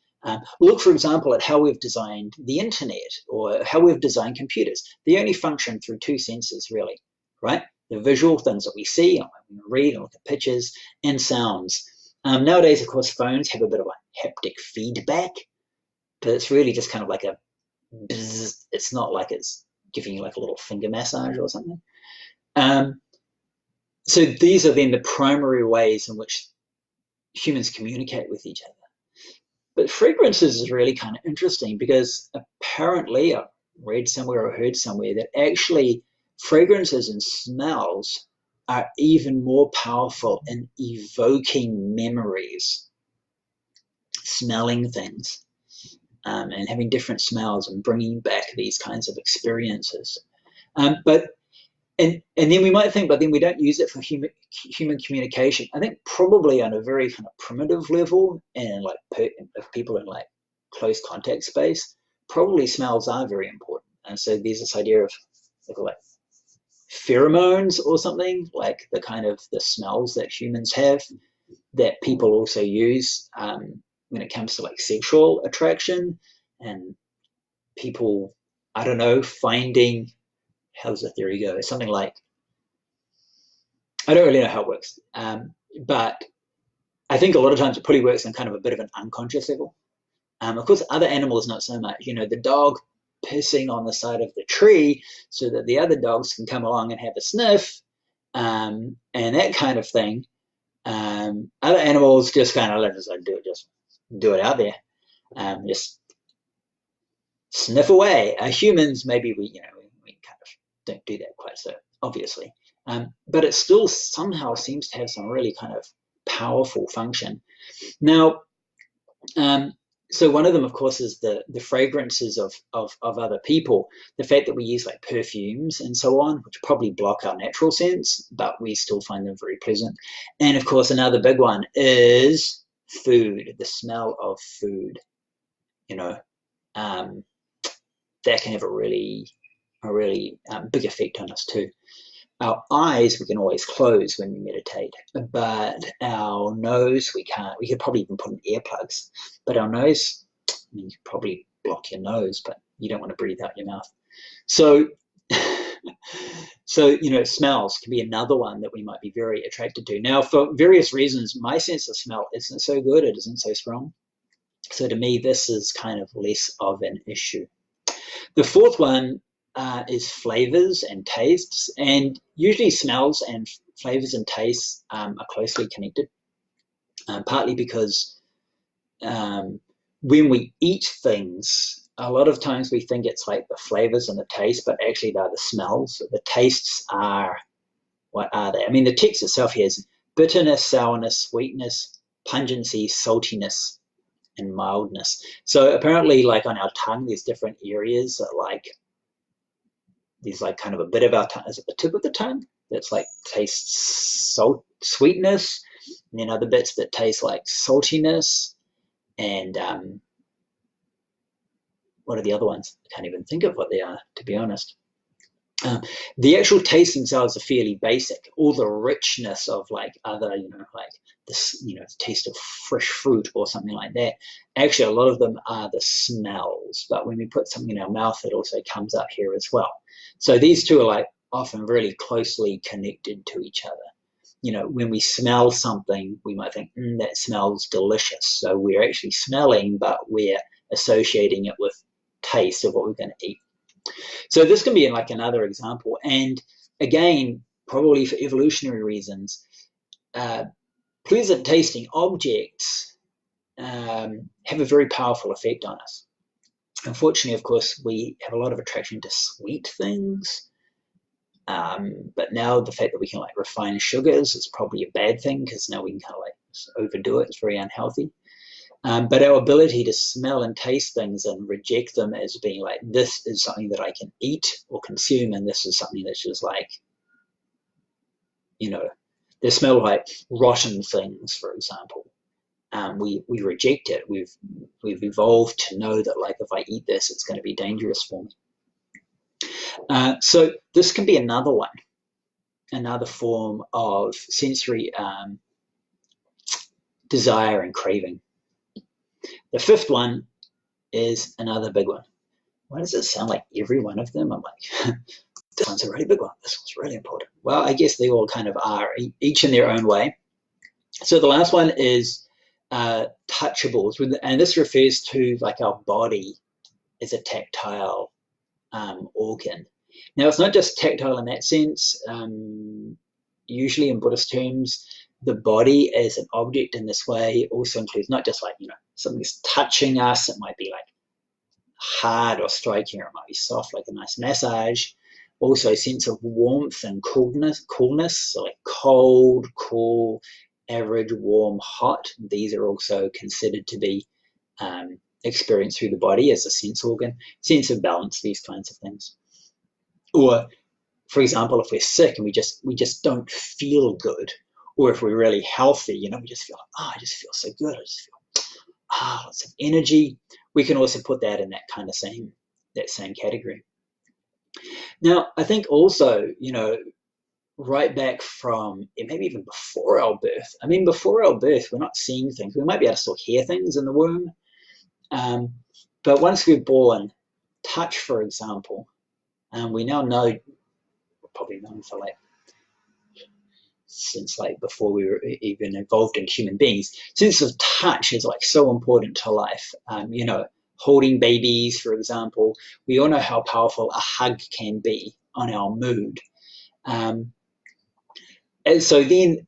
Look, for example, at how we've designed the internet or how we've designed computers. They only function through two senses, really, right? The visual things that we see, and read and look at pictures, and sounds. Nowadays, of course, phones have a bit of a haptic feedback, but it's really just kind of like a bzz. It's not like it's giving you like a little finger massage or something. So these are then the primary ways in which humans communicate with each other. But fragrances is really kind of interesting because apparently I read somewhere or heard somewhere that actually fragrances and smells are even more powerful in evoking memories, smelling things, and having different smells and bringing back these kinds of experiences. And then we might think, but then we don't use it for human communication. I think probably on a very kind of primitive level, and like if people in like close contact space, probably smells are very important. And so there's this idea of like pheromones or something, like the smells that humans have that people also use when it comes to like sexual attraction, and people, I don't know, finding, how does the theory go? It's something like, I don't really know how it works, but I think a lot of times it probably works on kind of a bit of an unconscious level. Of course, other animals, not so much. The dog pissing on the side of the tree so that the other dogs can come along and have a sniff, and that kind of thing. Other animals just kind of let us do it out there, just sniff away. Humans, maybe we kind of don't do that quite so obviously, but it still somehow seems to have some really kind of powerful function. Now, so one of them, of course, is the fragrances of other people. The fact that we use like perfumes and so on, which probably block our natural sense, but we still find them very pleasant. And of course, another big one is food, the smell of food. That can have a really big effect on us too. Our eyes we can always close when we meditate, but our nose we can't. We could probably even put in earplugs, but our nose, you could probably block your nose, but you don't want to breathe out your mouth. So, smells can be another one that we might be very attracted to. Now, for various reasons, my sense of smell isn't so good. It isn't so strong. So to me, this is kind of less of an issue. The fourth one is flavors and tastes, and usually smells and flavors and tastes are closely connected, partly because when we eat things, a lot of times we think it's like the flavors and the taste, but actually they're the smells. The tastes are, what are they? I mean, the text itself here is bitterness, sourness, sweetness, pungency, saltiness, and mildness. So apparently, like on our tongue, there's different areas that like, there's like kind of a bit of our tongue, is it the tip of the tongue that's like tastes sweetness, and then other bits that taste like saltiness, and what are the other ones? I can't even think of what they are, to be honest. The actual taste themselves are fairly basic. All the richness of like other, like this, taste of fresh fruit or something like that. Actually, a lot of them are the smells, but when we put something in our mouth, it also comes up here as well. So these two are like often really closely connected to each other. When we smell something, we might think, that smells delicious. So we're actually smelling, but we're associating it with taste of what we're going to eat. So this can be like another example. And again, probably for evolutionary reasons, pleasant tasting objects have a very powerful effect on us. Unfortunately, of course, we have a lot of attraction to sweet things. But now the fact that we can like refine sugars is probably a bad thing, because now we can kind of like overdo it. It's very unhealthy. But our ability to smell and taste things and reject them as being like, this is something that I can eat or consume, and this is something that's just like, they smell like rotten things, for example. We reject it. We've evolved to know that like, if I eat this, it's going to be dangerous for me. So this can be another form of sensory desire and craving. The fifth one is another big one. Why does it sound like every one of them? I'm like, this one's a really big one. This one's really important. Well, I guess they all kind of are, each in their own way. So the last one is touchables, and this refers to like our body as a tactile organ. Now, it's not just tactile in that sense. Usually in Buddhist terms, the body as an object in this way also includes not just like, something's touching us. It might be like hard or striking, or it might be soft, like a nice massage. Also a sense of warmth and coolness, so like cold, cool, average, warm, hot. These are also considered to be experienced through the body as a sense organ, sense of balance, these kinds of things. Or, for example, if we're sick and we just don't feel good, or if we're really healthy, we just feel, I just feel so good. I just feel lots of energy. We can also put that in that same category. Now, I think also, right back from maybe even before our birth. I mean, before our birth, we're not seeing things. We might be able to still hear things in the womb. But once we're born, touch, for example, we now know, we're probably known for like, since like before we were even involved in human beings, sense of touch is like so important to life. Holding babies, for example, we all know how powerful a hug can be on our mood. And so then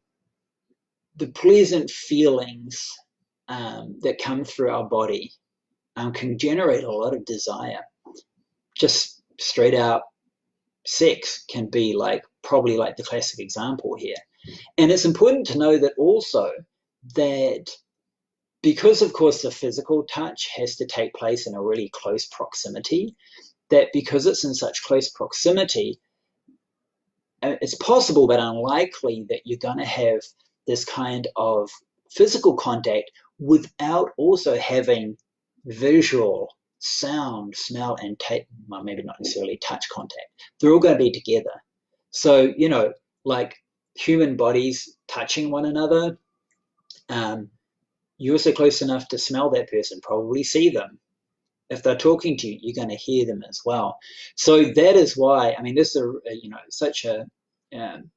the pleasant feelings that come through our body can generate a lot of desire. Just straight out sex can be like, probably like the classic example here. And it's important to know that also that, because of course the physical touch has to take place in a really close proximity, that because it's in such close proximity, it's possible but unlikely that you're going to have this kind of physical contact without also having visual, sound, smell, and well, maybe not necessarily touch contact. They're all going to be together. So, like human bodies touching one another, you're so close enough to smell that person, probably see them. If they're talking to you, you're going to hear them as well. So that is why, I mean, this is such an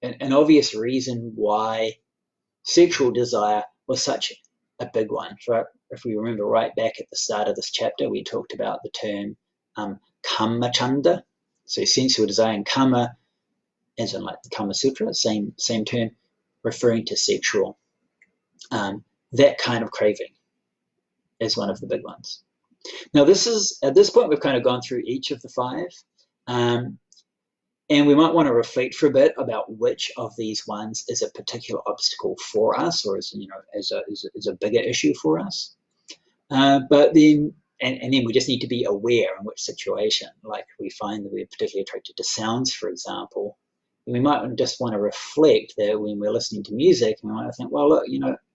obvious reason why sexual desire was such a big one. If we remember right back at the start of this chapter, we talked about the term kama chanda. So sensual desire, and kama, as in like the Kama Sutra, same term, referring to sexual. That kind of craving is one of the big ones. Now, at this point, we've kind of gone through each of the five. And we might want to reflect for a bit about which of these ones is a particular obstacle for us, or is a bigger issue for us. But then, and then we just need to be aware in which situation. Like we find that we're particularly attracted to sounds, for example. We might just want to reflect that when we're listening to music, and we might think, well, look,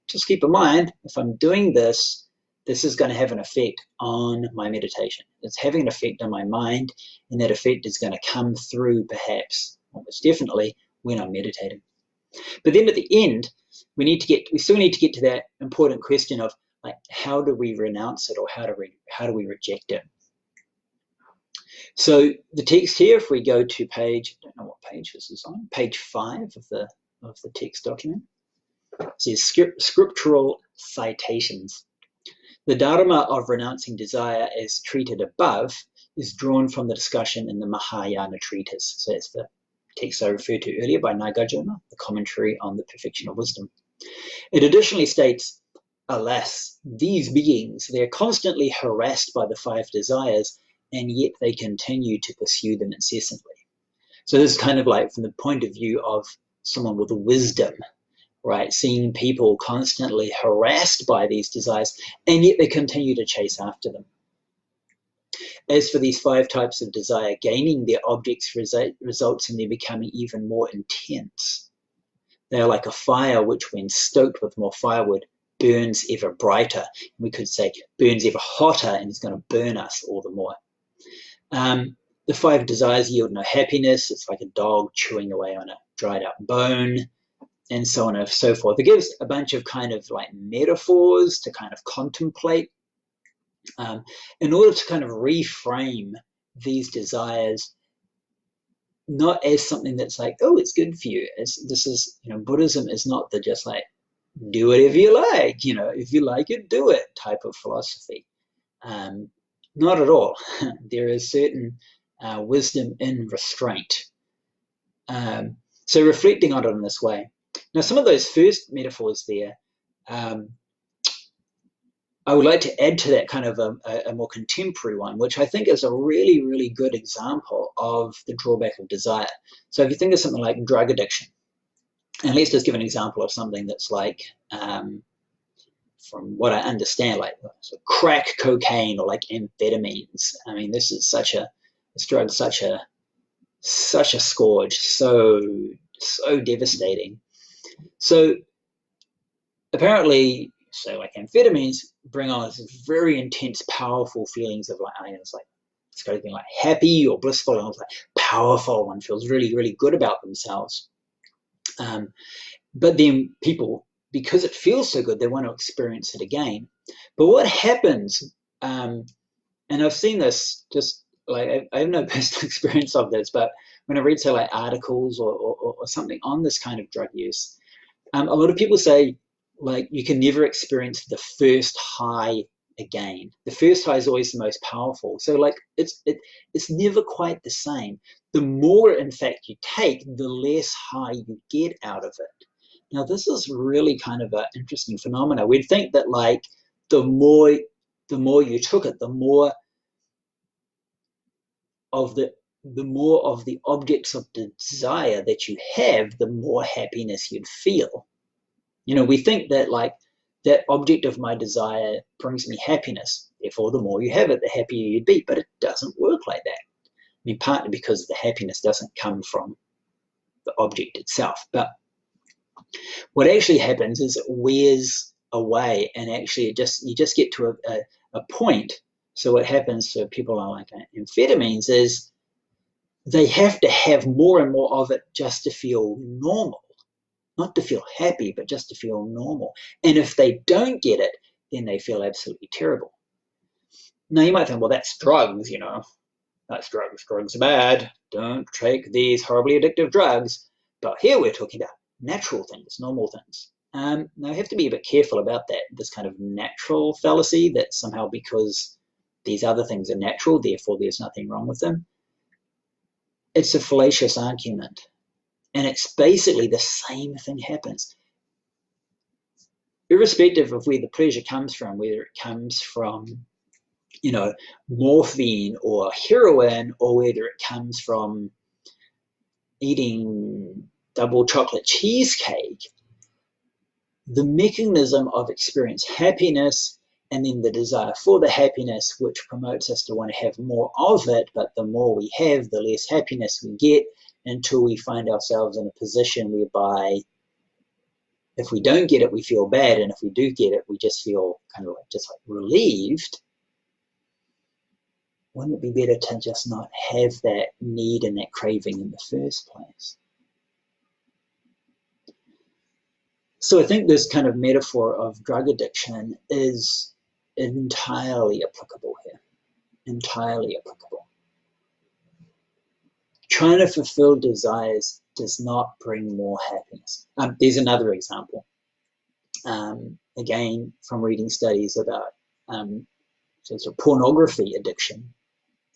just keep in mind, if I'm doing this, this is going to have an effect on my meditation. It's having an effect on my mind, and that effect is going to come through perhaps, almost definitely, when I'm meditating. But then at the end, we still need to get to that important question of like, how do we renounce it, or how do we reject it? So the text here, if we go to page, I don't know what page this is on, page 5 of the text document, it says scriptural citations. The Dharma of renouncing desire as treated above is drawn from the discussion in the Mahayana treatise. So that's the text I referred to earlier by Nagarjuna, the commentary on the perfection of wisdom. It additionally states, alas, these beings, they are constantly harassed by the 5 desires, and yet they continue to pursue them incessantly. So this is kind of like from the point of view of someone with wisdom, right? Seeing people constantly harassed by these desires, and yet they continue to chase after them. As for these 5 types of desire, gaining their objects results in them becoming even more intense. They are like a fire which, when stoked with more firewood, burns ever brighter. We could say burns ever hotter, and is going to burn us all the more. The 5 desires yield no happiness. It's like a dog chewing away on a dried up bone, and so on and so forth. It gives a bunch of kind of like metaphors to kind of contemplate in order to kind of reframe these desires not as something that's like, oh, it's good for you. This is, Buddhism is not the just like, do whatever you like, if you like it, do it type of philosophy. Not at all. There is certain wisdom in restraint. So reflecting on it in this way. Now, some of those first metaphors there, I would like to add to that kind of a more contemporary one, which I think is a really, really good example of the drawback of desire. So if you think of something like drug addiction, and let's just give an example of something that's like, from what I understand, like crack cocaine or like amphetamines. I mean, this drug, such a scourge, so devastating. So apparently, like amphetamines bring on this very intense, powerful feelings of like, it's got to be like happy or blissful, and it's like powerful. One feels really, really good about themselves. But then people, because it feels so good, they want to experience it again. But what happens, and I've seen this, just like I have no personal experience of this, but when I read, say, like articles or something on this kind of drug use, a lot of people say, like, you can never experience the first high again. The first high is always the most powerful. So like it's never quite the same. The more, in fact, you take, the less high you get out of it. Now, this is really kind of an interesting phenomenon. We'd think that like the more you took it, the more of the objects of desire that you have, the more happiness you'd feel. We think that like that object of my desire brings me happiness. Therefore, the more you have it, the happier you'd be. But it doesn't work like that. I mean, partly because the happiness doesn't come from the object itself. But what actually happens is it wears away, and actually you just get to a point. So what happens to people on like amphetamines is they have to have more and more of it just to feel normal. Not to feel happy, but just to feel normal. And if they don't get it, then they feel absolutely terrible. Now, you might think, well, that's drugs, That's drugs. Drugs are bad. Don't take these horribly addictive drugs. But here we're talking about natural things, normal things. Now, I have to be a bit careful about that, this kind of natural fallacy that somehow because these other things are natural, therefore there's nothing wrong with them. It's a fallacious argument. And it's basically the same thing happens. Irrespective of where the pleasure comes from, whether it comes from, morphine or heroin, or whether it comes from eating double chocolate cheesecake, the mechanism of experience happiness and then the desire for the happiness, which promotes us to want to have more of it, but the more we have, the less happiness we get, until we find ourselves in a position whereby if we don't get it, we feel bad, and if we do get it, we just feel kind of like relieved. Wouldn't it be better to just not have that need and that craving in the first place? So I think this kind of metaphor of drug addiction is entirely applicable here. Entirely applicable. Trying to fulfill desires does not bring more happiness. There's another example. Again, from reading studies about sort of pornography addiction.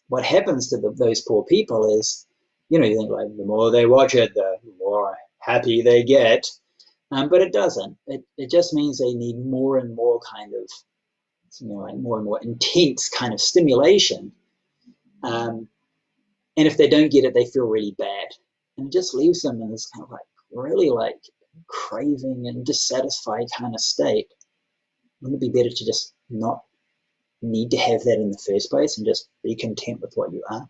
What happens to those poor people is, you think like the more they watch it, the more happy they get. But it doesn't. It just means they need more and more kind of, like more and more intense kind of stimulation. And if they don't get it, they feel really bad. And it just leaves them in this kind of like really like craving and dissatisfied kind of state. Wouldn't it be better to just not need to have that in the first place and just be content with what you are?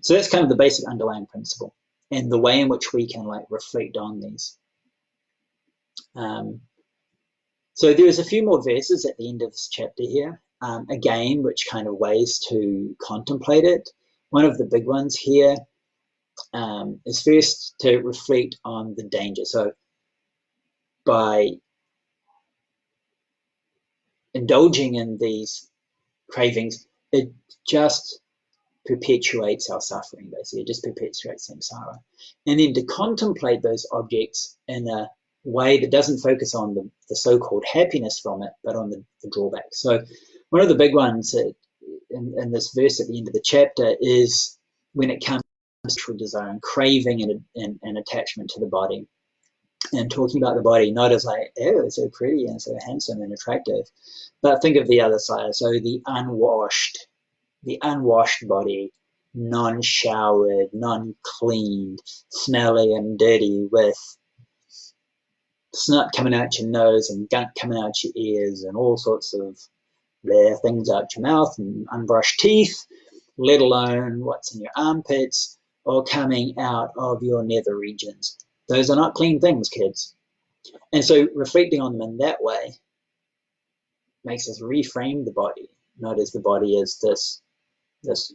So that's kind of the basic underlying principle and the way in which we can like reflect on these. So there's a few more verses at the end of this chapter here, again, which kind of ways to contemplate it. One of the big ones here is first to reflect on the danger. So by indulging in these cravings, it just perpetuates our suffering, basically. It just perpetuates samsara. And then to contemplate those objects in a way that doesn't focus on the so-called happiness from it, but on the drawback. So one of the big ones in this verse at the end of the chapter is when it comes to desire and craving and attachment to the body. And talking about the body not as like, oh, it's so pretty and so handsome and attractive, but think of the other side. So the unwashed body, non-showered, non-cleaned, smelly and dirty, with snot coming out your nose and gunk coming out your ears and all sorts of things out your mouth and unbrushed teeth, let alone what's in your armpits or coming out of your nether regions. Those are not clean things, kids. And so reflecting on them in that way makes us reframe the body, not as the body as this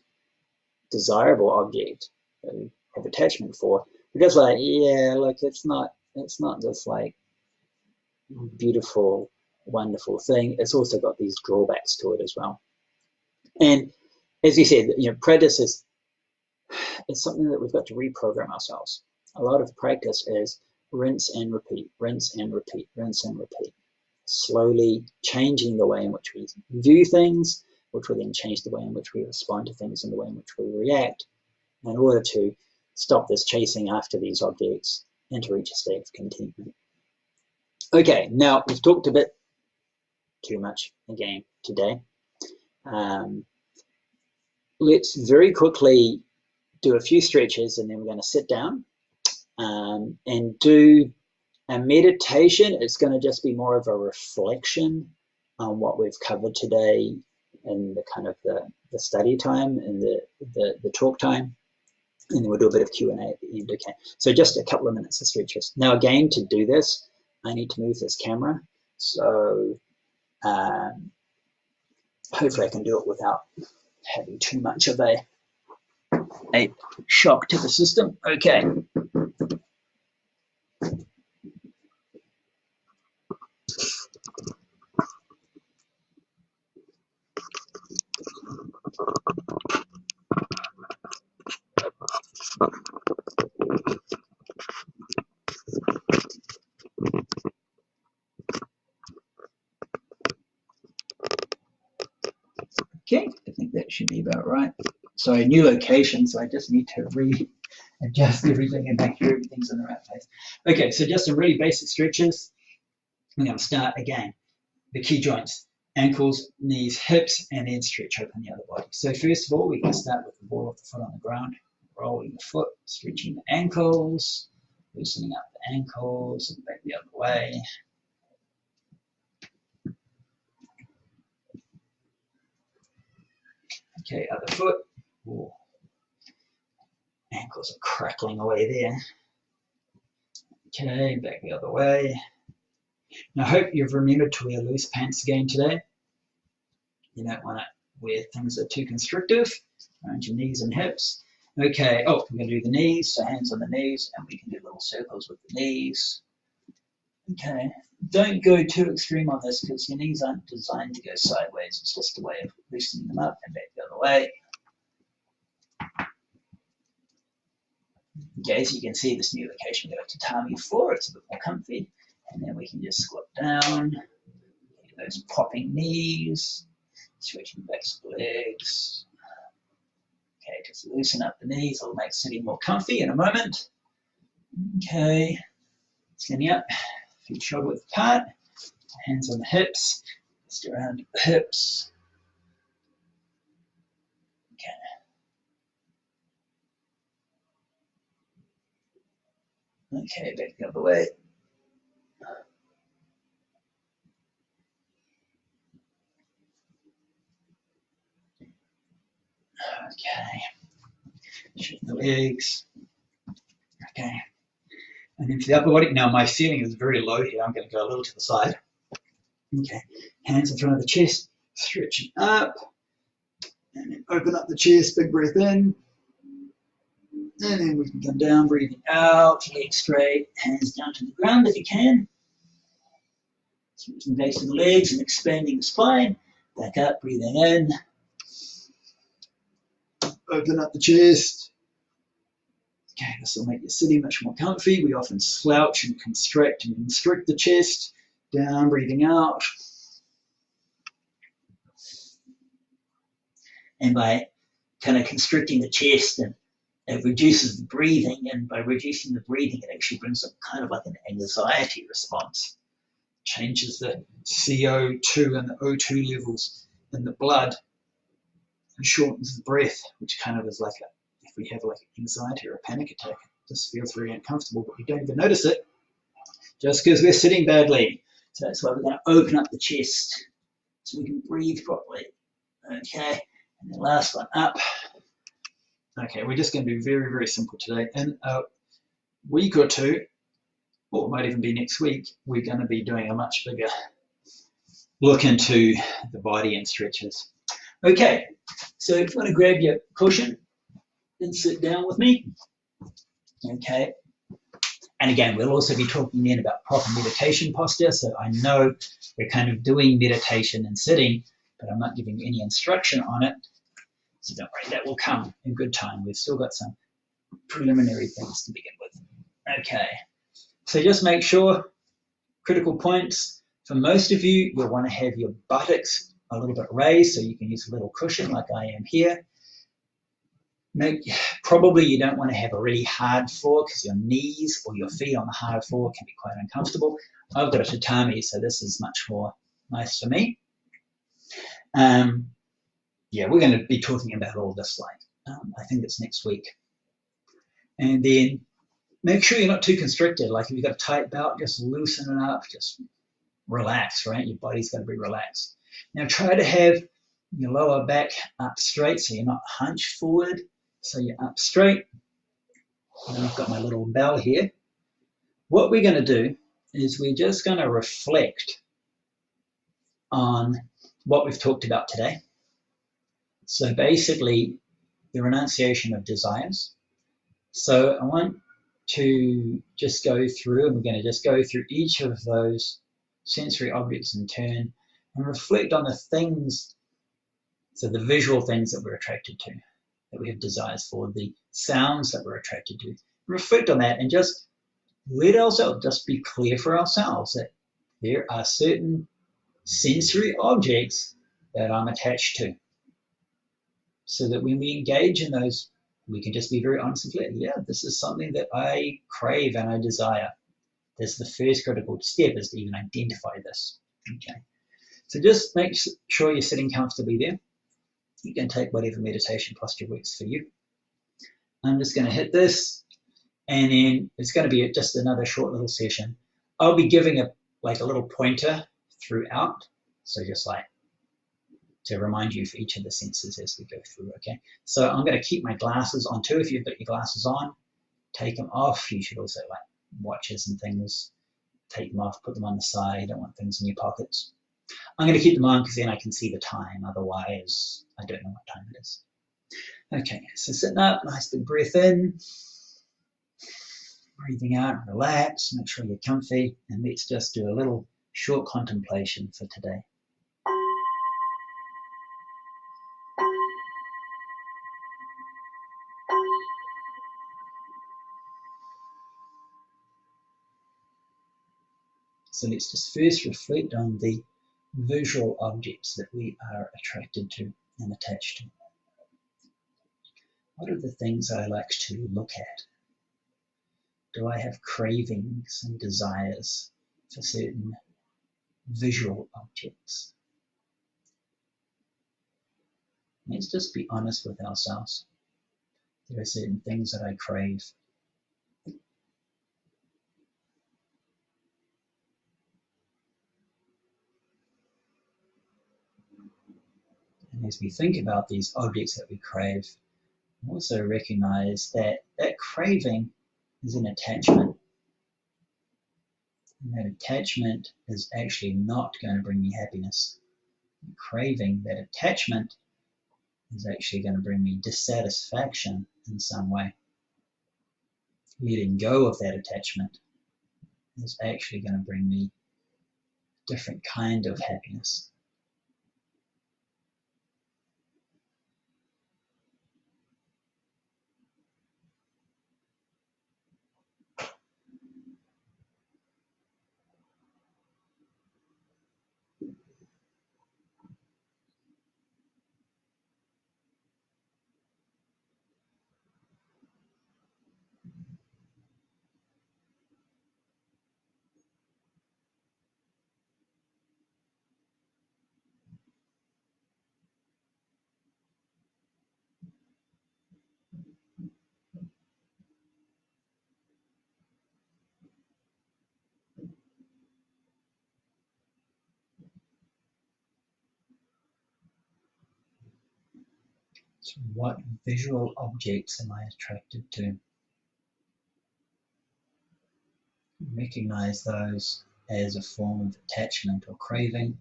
desirable object that we have attachment for. We're just like, yeah, look, it's not this like beautiful, wonderful thing. It's also got these drawbacks to it as well. And as you said, practice is something that we've got to reprogram ourselves. A lot of practice is rinse and repeat, rinse and repeat, rinse and repeat. Slowly changing the way in which we view things, which will then change the way in which we respond to things and the way in which we react, in order to stop this chasing after these objects and to reach a state of contentment. Okay, now we've talked a bit too much again today. Let's very quickly do a few stretches, and then we're going to sit down and do a meditation. It's going to just be more of a reflection on what we've covered today in the kind of the study time and the talk time, and then we'll do a bit of Q&A at the end. Okay, so just a couple of minutes of stretches. Now again, to do this, I need to move this camera, so hopefully I can do it without having too much of a shock to the system. Okay. Okay, I think that should be about right. So a new location, so I just need to readjust everything and make sure everything's in the right place. Okay, so just some really basic stretches. I'm going to start again. The key joints, ankles, knees, hips, and then stretch open the other body. So first of all, we can start with the ball of the foot on the ground, rolling the foot, stretching the ankles, loosening up the ankles, and back the other way. Okay, other foot. Ooh. Ankles are crackling away there. Okay, back the other way. Now, I hope you've remembered to wear loose pants again today. You don't want to wear things that are too constrictive around your knees and hips. Okay, we're going to do the knees, so hands on the knees, and we can do little circles with the knees. Okay, don't go too extreme on this because your knees aren't designed to go sideways. It's just a way of loosening them up and back the other way. Okay, so you can see this new location. We go to tatami floor, it's a bit more comfy. And then we can just squat down, those popping knees, stretching the backs of the legs. Okay, just loosen up the knees. It'll make sitting more comfy in a moment. Okay, standing up, feet shoulder width apart, hands on the hips, just around the hips. Okay. Okay, back the other way. Okay, shift the legs. Okay, and then for the upper body, now my ceiling is very low here. I'm going to go a little to the side. Okay, hands in front of the chest, stretching up, and then open up the chest, big breath in, and then we can come down, breathing out, legs straight, hands down to the ground if you can. Switching the base of the legs and expanding the spine. Back up, breathing in. Open up the chest. Okay, this will make your sitting much more comfy. We often slouch and constrict the chest. Down, breathing out. And by kind of constricting the chest, and it reduces the breathing, and by reducing the breathing, it actually brings up kind of like an anxiety response. Changes the CO2 and the O2 levels in the blood and shortens the breath, which kind of is like if we have like anxiety or a panic attack, it just feels very uncomfortable, but we don't even notice it just because we're sitting badly. So that's why we're going to open up the chest so we can breathe properly. Okay, and the last one up. Okay, we're just going to be very, very simple today. In a week or two, or it might even be next week, we're going to be doing a much bigger look into the body and stretches. Okay, so if you want to grab your cushion and sit down with me. Okay, and again, we'll also be talking then about proper meditation posture. So I know we're kind of doing meditation and sitting, but I'm not giving any instruction on it. So don't worry, that will come in good time. We've still got some preliminary things to begin with. Okay, so just make sure, critical points, for most of you, you'll want to have your buttocks a little bit raised so you can use a little cushion like I am here. Probably you don't want to have a really hard floor because your knees or your feet on the hard floor can be quite uncomfortable. I've got a tatami, so this is much more nice for me. Yeah, we're going to be talking about all this I think it's next week. And then make sure you're not too constricted. Like if you've got a tight belt, just loosen it up, just relax, right? Your body's got to be relaxed. Now try to have your lower back up straight so you're not hunched forward. So you're up straight. And I've got my little bell here. What we're going to do is we're just going to reflect on what we've talked about today. So basically, the renunciation of desires. So I want to just go through, and we're going to just go through each of those sensory objects in turn and reflect on the things, so the visual things that we're attracted to, that we have desires for, the sounds that we're attracted to. Reflect on that and just let ourselves just be clear for ourselves that there are certain sensory objects that I'm attached to. So that when we engage in those, we can just be very honest and clear. Yeah, this is something that I crave and I desire. That's the first critical step, is to even identify this. Okay. So just make sure you're sitting comfortably there. You can take whatever meditation posture works for you. I'm just going to hit this, and then it's going to be just another short little session. I'll be giving a little pointer throughout. So just to remind you for each of the senses as we go through, okay? So I'm going to keep my glasses on too. If you've got your glasses on, take them off. You should also watches and things, take them off, put them on the side. You don't want things in your pockets. I'm going to keep them on because then I can see the time. Otherwise, I don't know what time it is. Okay, so sitting up, nice big breath in. Breathing out, relax, make sure you're comfy, and let's just do a little short contemplation for today. So let's just first reflect on the visual objects that we are attracted to and attached to. What are the things I like to look at? Do I have cravings and desires for certain visual objects? Let's just be honest with ourselves. There are certain things that I crave. as we think about these objects that we crave, also recognize that that craving is an attachment. And that attachment is actually not going to bring me happiness. The craving, that attachment, is actually going to bring me dissatisfaction in some way. Letting go of that attachment is actually going to bring me a different kind of happiness. So what visual objects am I attracted to? Recognize those as a form of attachment or craving.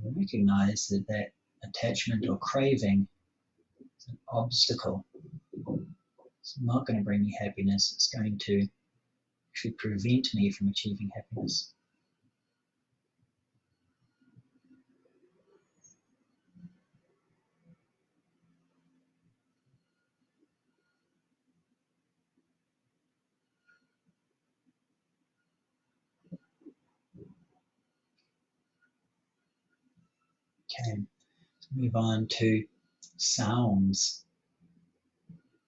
Recognize that that attachment or craving is an obstacle. It's not going to bring me happiness. It's going to actually prevent me from achieving happiness. Okay, let's move on to sounds.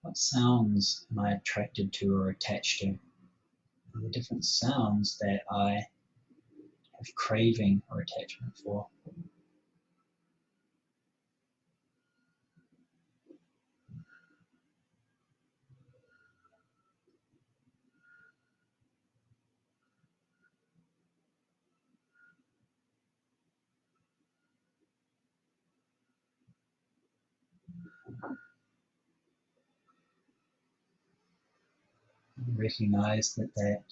What sounds am I attracted to or attached to? The different sounds that I have craving or attachment for. Recognize that that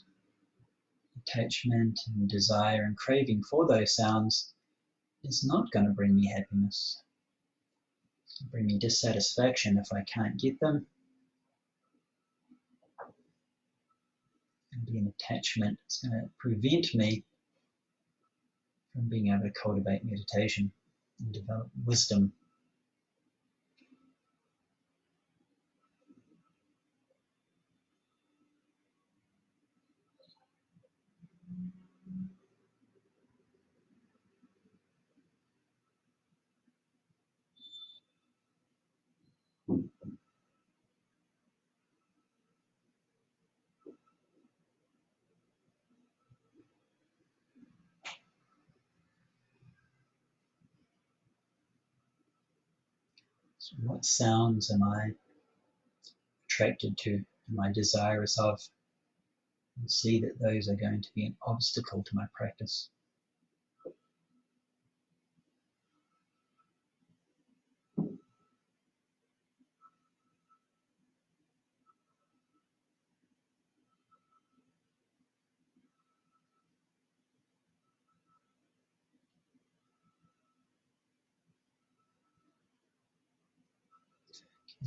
attachment and desire and craving for those sounds is not going to bring me happiness. It's going to bring me dissatisfaction if I can't get them. It's going to be an attachment. It's going to prevent me from being able to cultivate meditation and develop wisdom. So what sounds am I attracted to? Am I desirous of? And see that those are going to be an obstacle to my practice.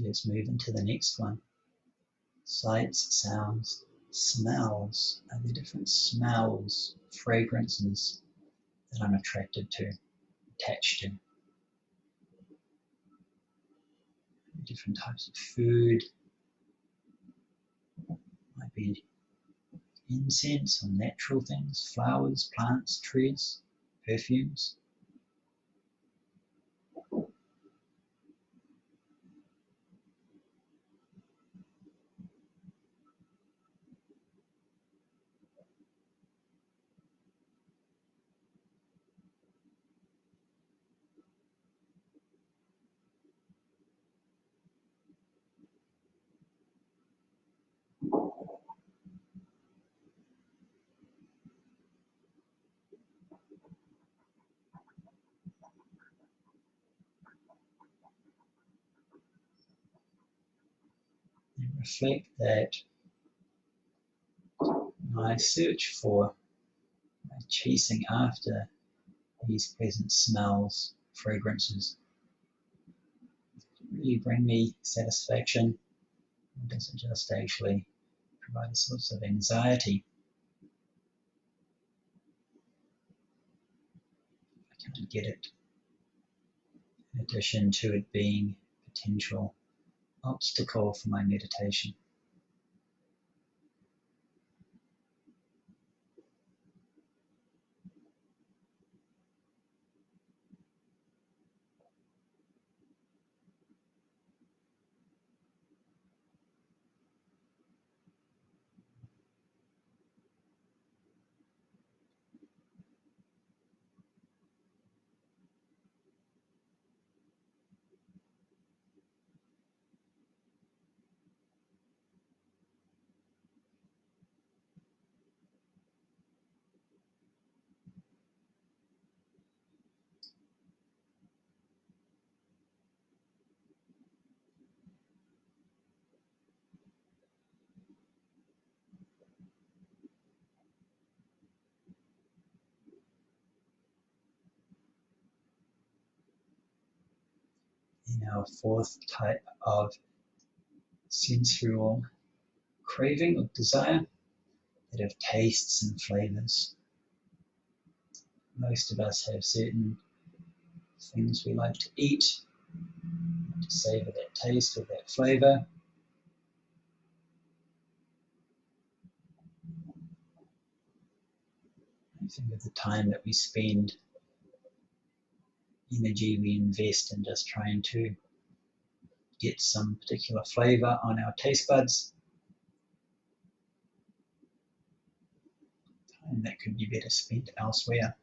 Let's move into the next one. Sights, sounds, smells. Are there different smells, fragrances that I'm attracted to, attached to? Different types of food. Might be incense or natural things, flowers, plants, trees, perfumes. reflect that my search for, my chasing after these pleasant smells, fragrances, really bring me satisfaction? Or does it just actually provide a source of anxiety? I can't get it. In addition to it being a potential obstacle for my meditation. In our fourth type of sensual craving or desire, that of tastes and flavors. Most of us have certain things we like to eat, to savor that taste or that flavor. I think of the time that we spend, energy we invest in just trying to get some particular flavor on our taste buds. And that could be better spent elsewhere.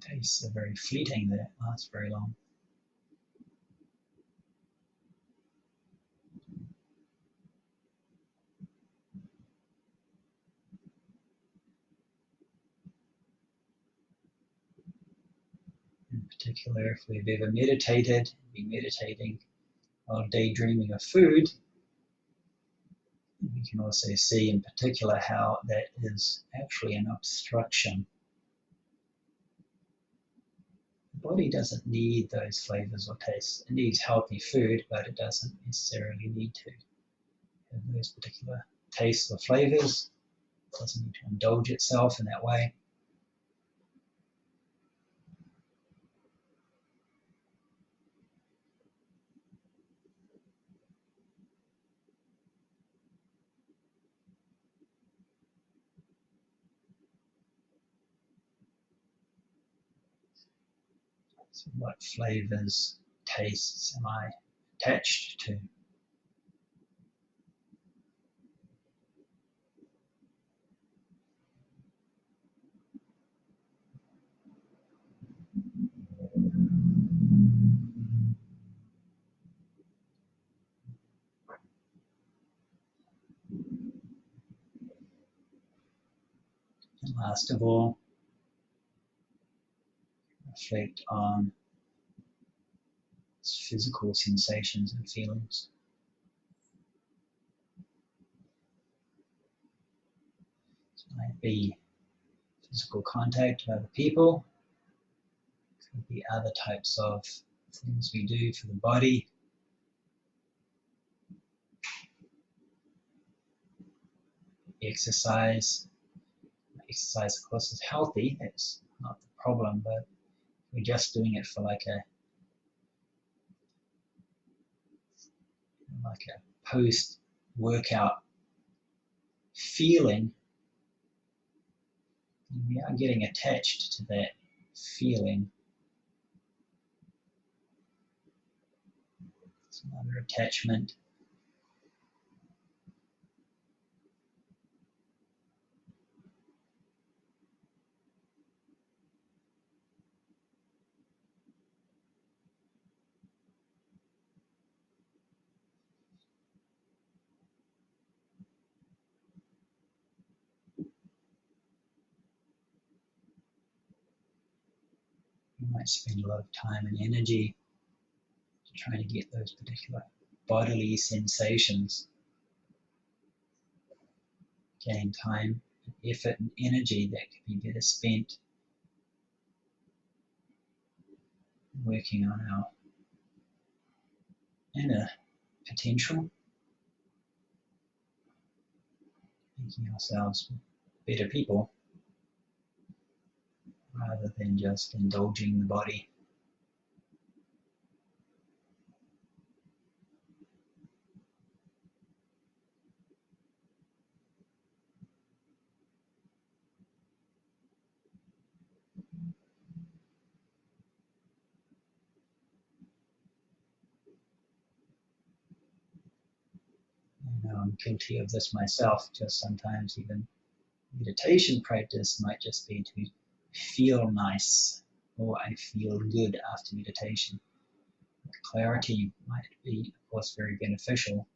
Tastes are very fleeting, they don't last very long. In particular, if we've ever meditated, been meditating while daydreaming of food, we can also see in particular how that is actually an obstruction. The body doesn't need those flavors or tastes. It needs healthy food, but it doesn't necessarily need to have those particular tastes or flavors. It doesn't need to indulge itself in that way. So what flavors, tastes am I attached to? And last of all, reflect on physical sensations and feelings. It might be physical contact with other people, it could be other types of things we do for the body. Exercise, of course, is healthy, that's not the problem, but we're just doing it for like a post-workout feeling, we are getting attached to that feeling. It's another attachment. You might spend a lot of time and energy trying to get those particular bodily sensations. Again, time, effort, and energy that could be better spent working on our inner potential, making ourselves better people, rather than just indulging the body. I know I'm guilty of this myself, just sometimes even meditation practice might just be to feel nice, or I feel good after meditation. Clarity might be, of course, very beneficial.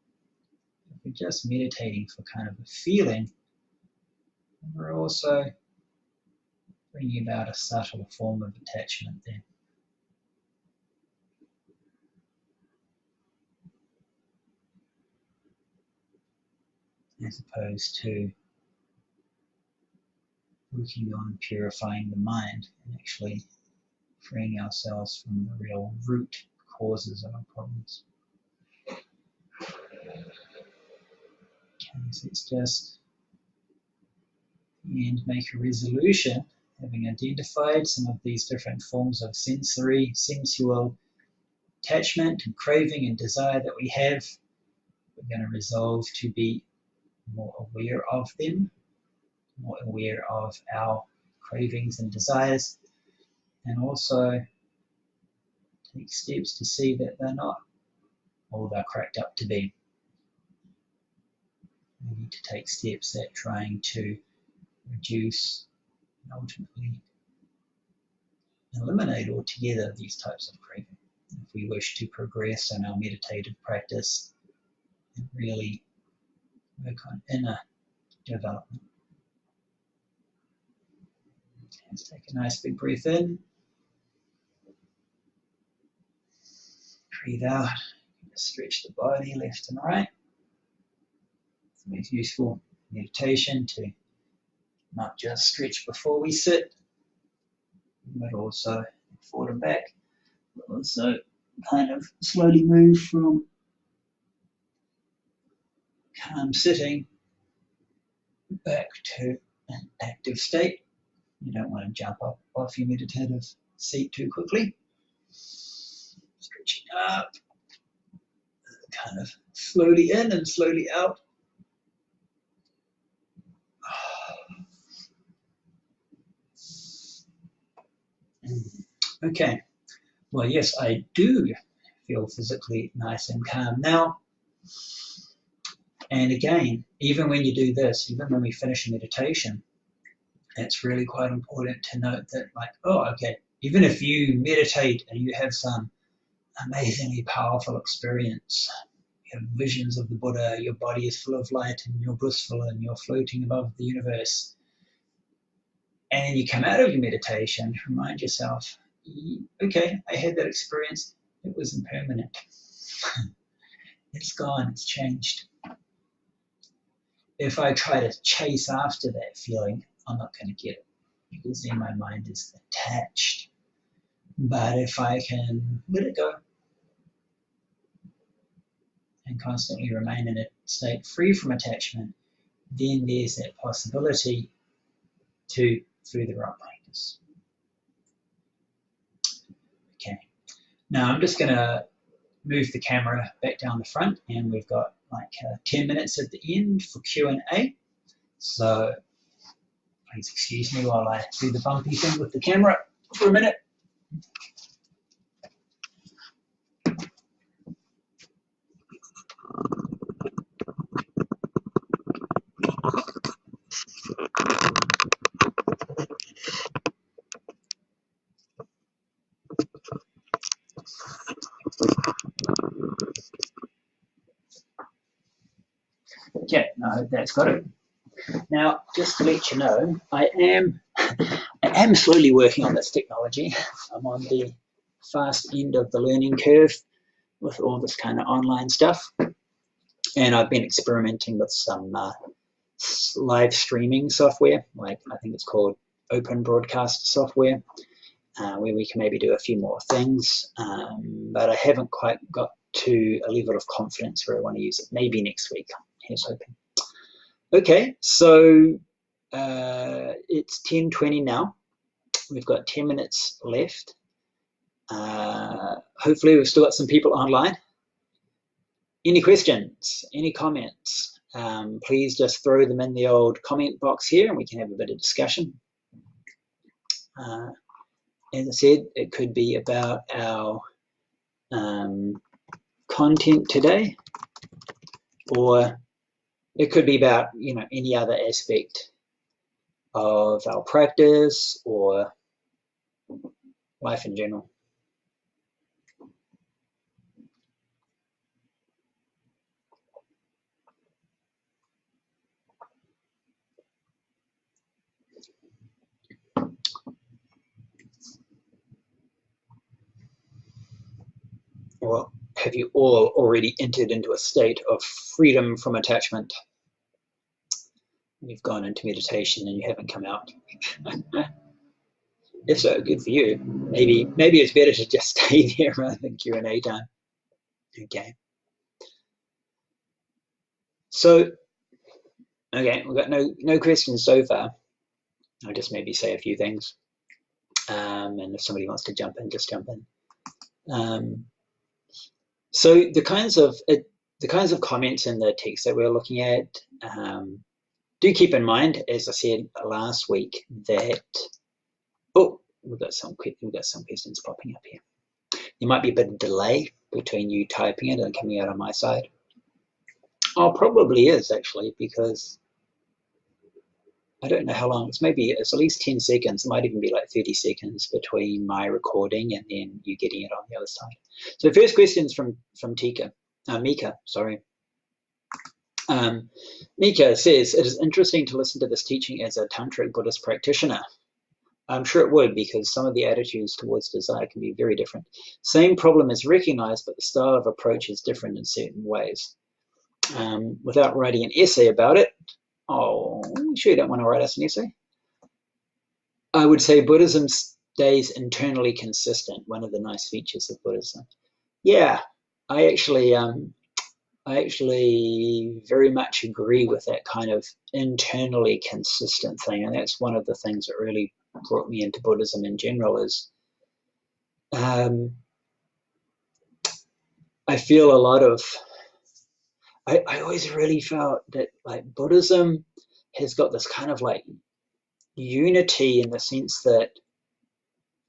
If we're just meditating for kind of a feeling, we're also bringing about a subtle form of attachment there. As opposed to working on purifying the mind and actually freeing ourselves from the real root causes of our problems. Okay, so it's just, and make a resolution, having identified some of these different forms of sensual attachment and craving and desire that we have. We're going to resolve to be more aware of them, more aware of our cravings and desires, and also take steps to see that they're not all they're cracked up to be. We need to take steps at trying to reduce and ultimately eliminate altogether these types of craving if we wish to progress in our meditative practice and really work on inner development. Let's take a nice big breath in. Breathe out. Stretch the body left and right. It's always useful meditation to not just stretch before we sit, but also forward and back. But also kind of slowly move from calm sitting back to an active state. You don't want to jump up off your meditative seat too quickly. Stretching up, kind of slowly in and slowly out. Okay, well, yes, I do feel physically nice and calm now. And again, even when you do this, even when we finish a meditation, it's really quite important to note that, like, oh, okay, even if you meditate and you have some amazingly powerful experience, you have visions of the Buddha, your body is full of light and you're blissful and you're floating above the universe, and you come out of your meditation, remind yourself, okay, I had that experience, it was impermanent. It's gone, it's changed. If I try to chase after that feeling, I'm not going to get it, because then my mind is attached. But if I can let it go and constantly remain in a state free from attachment, then there's that possibility to further our practice. Okay, now I'm just going to move the camera back down the front, and we've got like 10 minutes at the end for Q&A. So please excuse me while I do the bumpy thing with the camera for a minute. Okay, I hope that's got it. Now, just to let you know, I am slowly working on this technology. I'm on the fast end of the learning curve. with all this kind of online stuff. And I've been experimenting with some live streaming software, like I think it's called open broadcast software, where we can maybe do a few more things. But I haven't quite got to a level of confidence where I want to use it. Maybe next week. Here's hoping. Okay, so it's 10:20 now. We've got 10 minutes left. Hopefully we've still got some people online. Any questions, any comments? Please just throw them in the old comment box here and we can have a bit of discussion. As I said, it could be about our content today, or it could be about, you know, any other aspect of our practice or life in general. Or have you all already entered into a state of freedom from attachment? You've gone into meditation and you haven't come out. If so, good for you. Maybe it's better to just stay there rather than Q&A time. Okay. So, okay, we've got no questions so far. I'll just maybe say a few things. And if somebody wants to jump in, just jump in. So the kinds of comments in the text that we're looking at, do keep in mind, as I said last week, that we've got some questions popping up here. There might be a bit of delay between you typing it and coming out on my side. Oh, probably is actually, because I don't know how long. It's at least 10 seconds. It might even be like 30 seconds between my recording and then you getting it on the other side. So first question is from Mika, sorry. Mika says, it is interesting to listen to this teaching as a tantric Buddhist practitioner. I'm sure it would, because some of the attitudes towards desire can be very different. Same problem is recognized, but the style of approach is different in certain ways. Without writing an essay about it, you sure you don't want to write us an essay? I would say Buddhism stays internally consistent, one of the nice features of Buddhism. Yeah, I actually very much agree with that kind of internally consistent thing, and that's one of the things that really brought me into Buddhism in general. Is I feel a lot of I always really felt that like Buddhism has got this kind of like unity in the sense that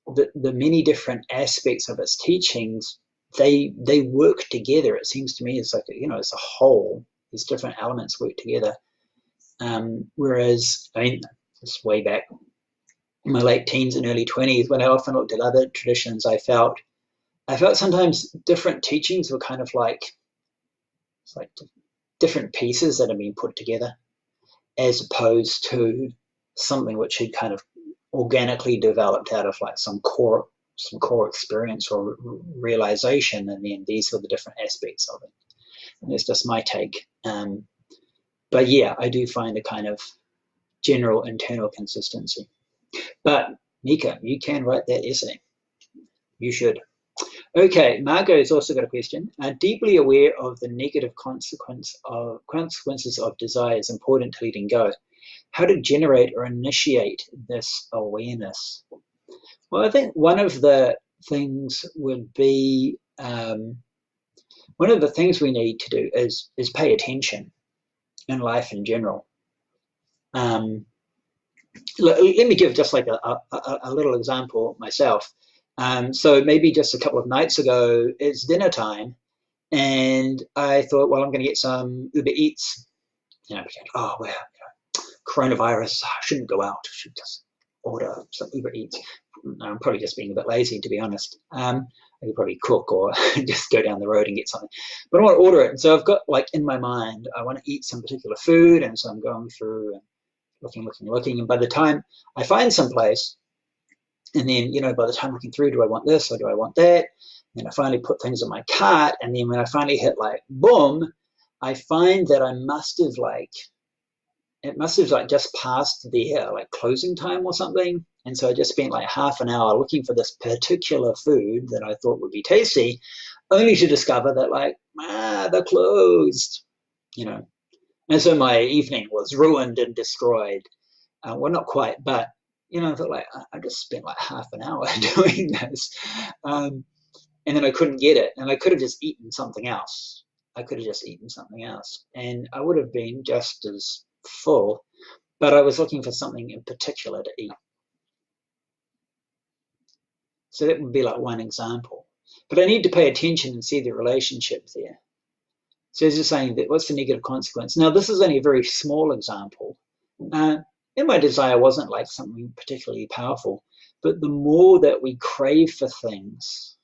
the many different aspects of its teachings, they work together. It seems to me it's like, it's a whole. These different elements work together. Whereas, I mean, it's way back in my late teens and early 20s, when I often looked at other traditions, I felt sometimes different teachings were kind of like, it's like different pieces that have been put together, as opposed to something which had kind of organically developed out of like some core experience or realization, and then these were the different aspects of it. And it's just my take. But yeah, I do find a kind of general internal consistency. But Mika, you can write that essay. You should. Okay, Margot's also got a question. Deeply aware of the negative consequences of desire is important to letting go. How to generate or initiate this awareness? Well, I think one of the things would be, one of the things we need to do is pay attention in life in general. Let me give just like a little example myself. So maybe just a couple of nights ago, it's dinner time, and I thought, well, I'm going to get some Uber Eats. Coronavirus, I shouldn't go out. I should just order some Uber Eats. I'm probably just being a bit lazy, to be honest. I could probably cook or just go down the road and get something. But I want to order it. And so I've got like in my mind, I want to eat some particular food. And so I'm going through and looking. And by the time I find some place, and then, by the time looking through, do I want this or do I want that? and I finally put things in my cart, and then when I finally hit like boom, I find that it must have like just passed their like closing time or something. And so I just spent like half an hour looking for this particular food that I thought would be tasty, only to discover that like, they're closed, you know. And so my evening was ruined and destroyed. Well, not quite, but, you know, I thought like, I just spent like half an hour doing this. And then I couldn't get it. And I could have just eaten something else. And I would have been just as full, but I was looking for something in particular to eat. So that would be like one example. But I need to pay attention and see the relationship there. So as you're saying, that what's the negative consequence? Now, this is only a very small example. And my desire wasn't like something particularly powerful, but the more that we crave for things,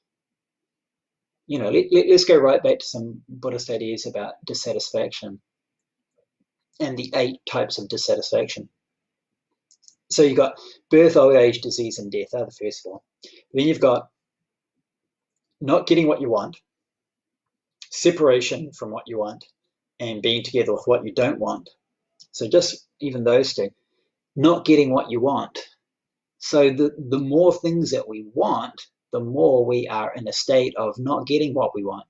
you know, let's go right back to some Buddhist ideas about dissatisfaction and the 8 types of dissatisfaction. So you've got birth, old age, disease, and death are the first 4. Then you've got not getting what you want, separation from what you want, and being together with what you don't want. So just even those 2, not getting what you want. So the more things that we want, the more we are in a state of not getting what we want.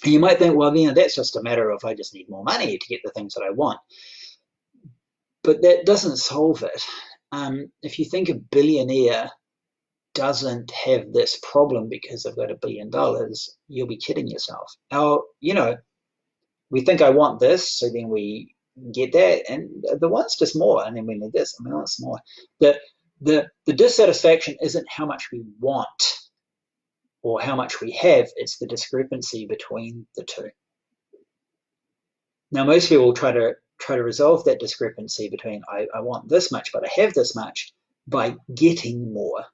And you might think, well, you know, that's just a matter of I just need more money to get the things that I want. But that doesn't solve it. If you think a billionaire doesn't have this problem because they've got $1 billion, you'll be kidding yourself. You know, we think I want this, so then we get that, and the want's just more, and then we need this, and we want more. The dissatisfaction isn't how much we want or how much we have, it's the discrepancy between the 2. Now, most people will try to resolve that discrepancy between I want this much, but I have this much, by getting more.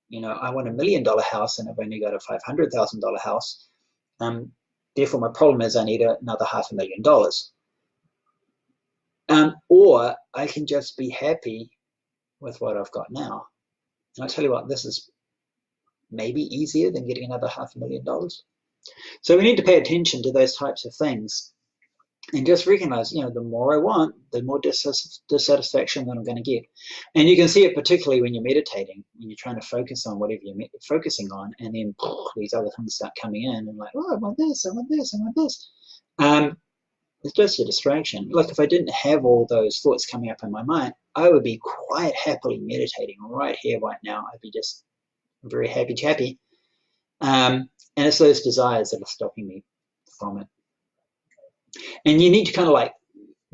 You know, I want $1 million house and I've only got a $500,000 house. Therefore, my problem is I need another $500,000. Or I can just be happy with what I've got now. And I tell you what, this is maybe easier than getting another $500,000. So we need to pay attention to those types of things and just recognize, you know, the more I want, the more dissatisfaction that I'm going to get. And you can see it particularly when you're meditating, when you're trying to focus on whatever you're focusing on, and then these other things start coming in and like, oh, I want this, I want this, I want this. It's just a distraction. Like if I didn't have all those thoughts coming up in my mind, I would be quite happily meditating right here, right now. I'd be just very happy chappy. And it's those desires that are stopping me from it. And you need to kind of like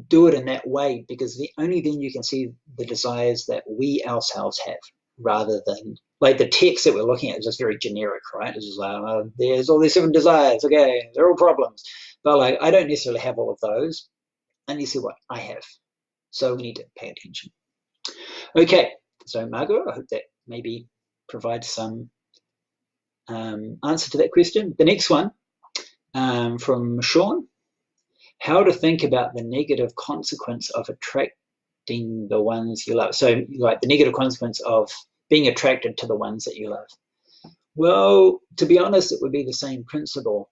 do it in that way, because only then you can see the desires that we ourselves have, rather than like the text that we're looking at is just very generic, right? It's just like, oh, there's all these 7 desires, okay, they're all problems. But like, I don't necessarily have all of those. I need to see what I have. So we need to pay attention. Okay, so Margot, I hope that maybe provides some answer to that question. The next one from Sean. How to think about the negative consequence of attracting the ones you love. So like the negative consequence of being attracted to the ones that you love. Well, to be honest, it would be the same principle.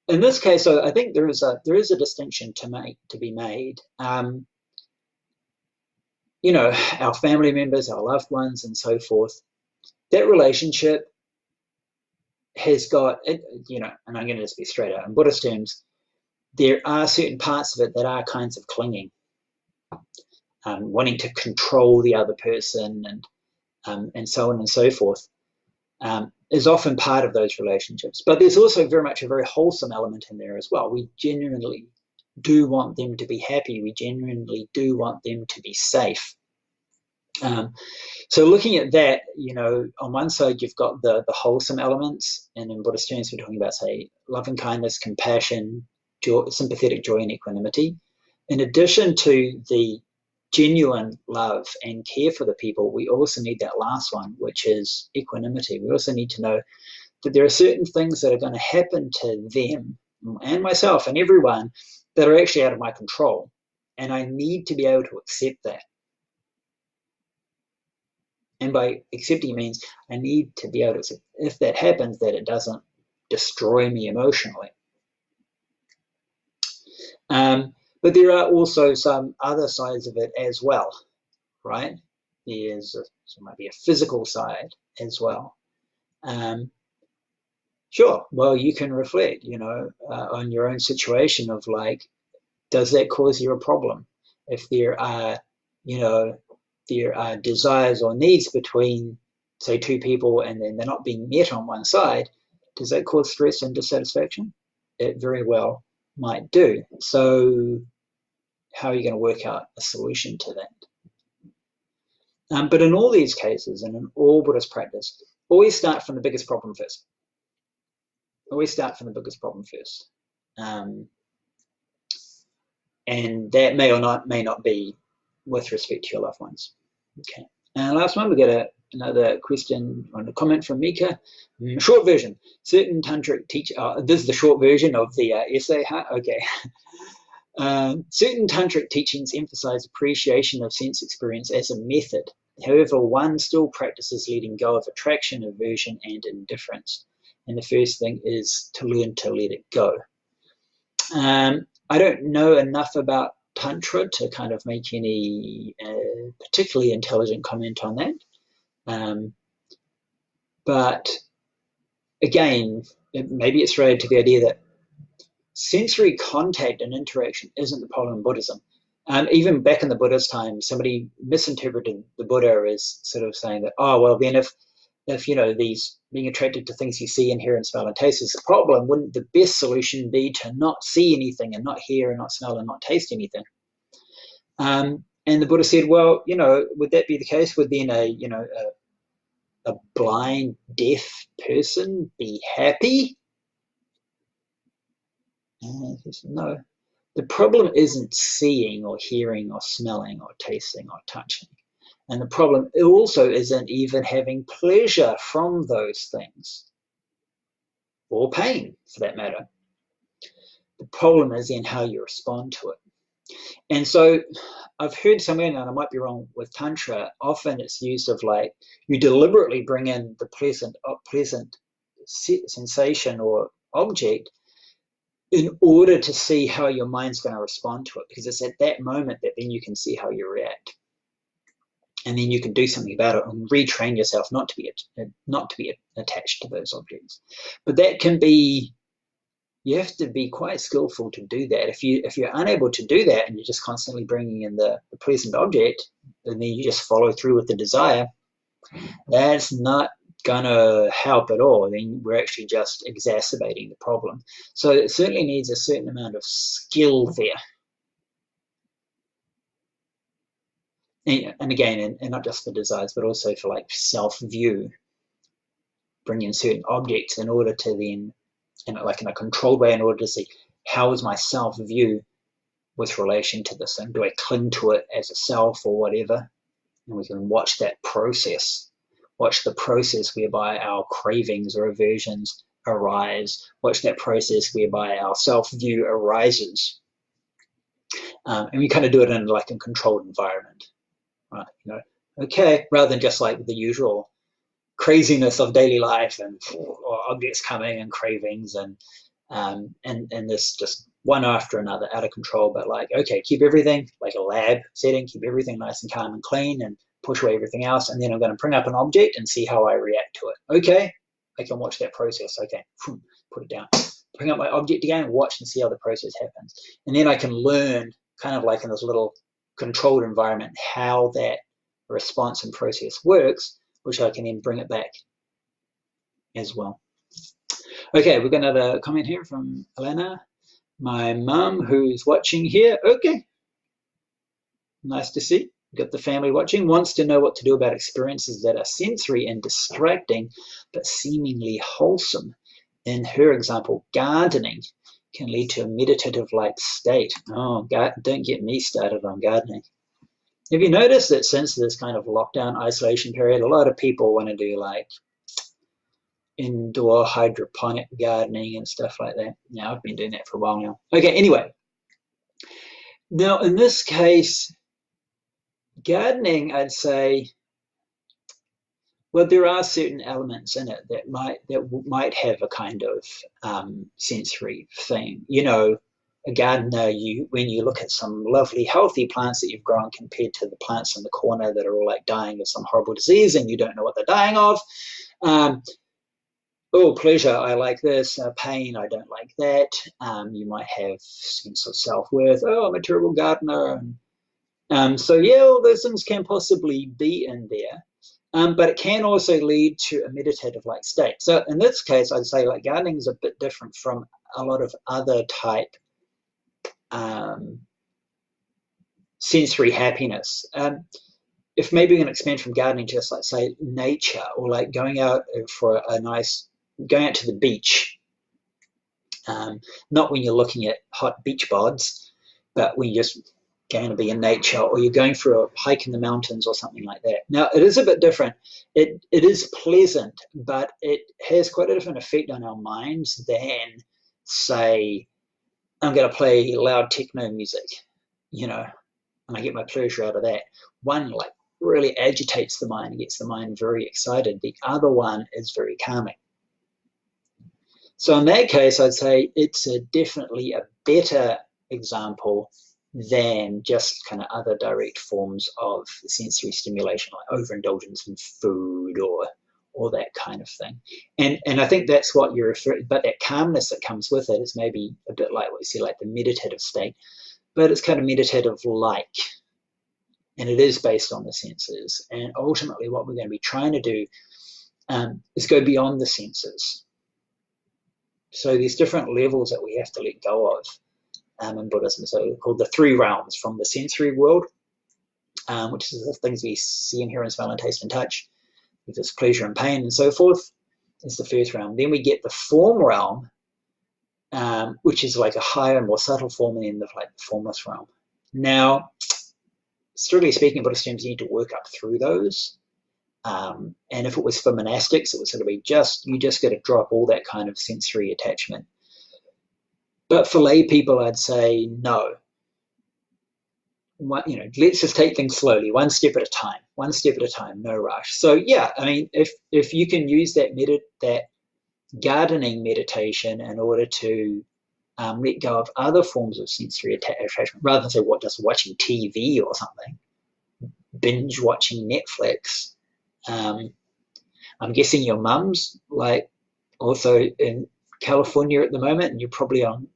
In this case, I think there is a distinction to be made. You know, our family members, our loved ones, and so forth. That relationship has got, you know, and I'm going to just be straight out in Buddhist terms. There are certain parts of it that are kinds of clinging, wanting to control the other person, and so on and so forth, is often part of those relationships. But there's also very much a very wholesome element in there as well. We genuinely do want them to be happy. We genuinely do want them to be safe. So looking at that, you know, on one side you've got the wholesome elements, and in Buddhist terms we're talking about, say, loving kindness, compassion, joy, sympathetic joy, and equanimity. In addition to the genuine love and care for the people, we also need that last one, which is equanimity. We also need to know that there are certain things that are going to happen to them and myself and everyone that are actually out of my control, and I need to be able to accept that. And by accepting means I need to be able to accept, if that happens, that it doesn't destroy me emotionally. But there are also some other sides of it as well, right? There might be a physical side as well. Sure, well, you can reflect, on your own situation of like, does that cause you a problem? If there are, there are desires or needs between, say, two people and then they're not being met on one side, does that cause stress and dissatisfaction? It very well might do. So how are you going to work out a solution to that? But in all these cases and in all Buddhist practice, always start from the biggest problem first. Always start from the biggest problem first. And that may not be with respect to your loved ones. Okay. And last one, we get another question on a comment from Mika. Short version. Certain tantric teach. This is the short version of the essay. Huh? Okay. Certain tantric teachings emphasize appreciation of sense experience as a method. However, one still practices letting go of attraction, aversion, and indifference. And the first thing is to learn to let it go. I don't know enough about Tantra to kind of make any particularly intelligent comment on that. But again, maybe it's related to the idea that sensory contact and interaction isn't the problem in Buddhism. Even back in the Buddhist time, somebody misinterpreted the Buddha as sort of saying that, oh, well, then if these being attracted to things you see and hear and smell and taste is the problem, wouldn't the best solution be to not see anything and not hear and not smell and not taste anything? And the Buddha said, well, would that be the case? Would then a blind, deaf person be happy? He said, no. The problem isn't seeing or hearing or smelling or tasting or touching. And the problem also isn't even having pleasure from those things, or pain for that matter. The problem is in how you respond to it. And so I've heard somewhere, and I might be wrong with Tantra, often it's used of like, you deliberately bring in the pleasant sensation or object in order to see how your mind's going to respond to it, because it's at that moment that then you can see how you react. And then you can do something about it and retrain yourself not to be attached to those objects. But that can be, you have to be quite skillful to do that. If you're unable to do that and you're just constantly bringing in the pleasant object, and then you just follow through with the desire, that's not gonna help at all. Then we're actually just exacerbating the problem. So it certainly needs a certain amount of skill there. And again, and not just for desires, but also for like self-view, bring in certain objects in order to then, in a controlled way, in order to see how is my self-view with relation to this thing. Do I cling to it as a self or whatever? And we can watch that process, watch the process whereby our cravings or aversions arise, watch that process whereby our self-view arises. And we kind of do it in like a controlled environment. Right, okay, rather than just like the usual craziness of daily life and or objects coming and cravings and this just one after another out of control. But like, okay, keep everything like a lab setting, keep everything nice and calm and clean, and push away everything else. And then I'm going to bring up an object and see how I react to it. Okay, I can watch that process. Okay, put it down. Bring up my object again, watch and see how the process happens, and then I can learn kind of like in this little controlled environment how that response and process works, which I can then bring it back as well. Okay, we've got another comment here from Elena. My mum, who's watching here. Okay, nice to see. We've got the family watching. Wants to know what to do about experiences that are sensory and distracting, but seemingly wholesome. In her example, gardening can lead to a meditative-like state. Oh, don't get me started on gardening. Have you noticed that since this kind of lockdown isolation period, a lot of people want to do like indoor hydroponic gardening and stuff like that? Yeah, I've been doing that for a while now. Okay, anyway. Now, in this case, gardening, I'd say, Well, there are certain elements in it that might have a kind of sensory thing. You know, a gardener, when you look at some lovely healthy plants that you've grown compared to the plants in the corner that are all like dying of some horrible disease and you don't know what they're dying of. Um, oh, pleasure, I like this. Pain, I don't like that. You might have sense of self-worth. Oh, I'm a terrible gardener. So yeah, all those things can possibly be in there. But it can also lead to a meditative-like state. So in this case, I'd say like gardening is a bit different from a lot of other type sensory happiness. If maybe we can expand from gardening to just like say nature, or like going out for going out to the beach. Not when you're looking at hot beach bods, but when you're just going to be in nature, or you're going for a hike in the mountains or something like that. Now, it is a bit different. It is pleasant, but it has quite a different effect on our minds than, say, I'm going to play loud techno music, you know, and I get my pleasure out of that. One, like, really agitates the mind, gets the mind very excited. The other one is very calming. So in that case, I'd say it's definitely a better example than just kind of other direct forms of sensory stimulation, like overindulgence in food or that kind of thing. And I think that's what you're referring, but that calmness that comes with it is maybe a bit like what you see, like the meditative state, but it's kind of meditative-like, and it is based on the senses. And ultimately, what we're going to be trying to do is go beyond the senses. So there's different levels that we have to let go of in Buddhism. So called the three realms: from the sensory world, which is the things we see and hear and smell and taste and touch, with this pleasure and pain and so forth, is the first realm. Then we get the form realm, which is like a higher, more subtle form, and then the formless realm. Now, strictly speaking, Buddhist terms, you need to work up through those. And if it was for monastics, it was going to be you just got to drop all that kind of sensory attachment. But for lay people, I'd say no. Let's just take things slowly, one step at a time, no rush. So yeah, I mean, if you can use that gardening meditation in order to let go of other forms of sensory attachment, rather than say just watching TV or something, binge watching Netflix. I'm guessing your mum's like also in California at the moment, and you're probably on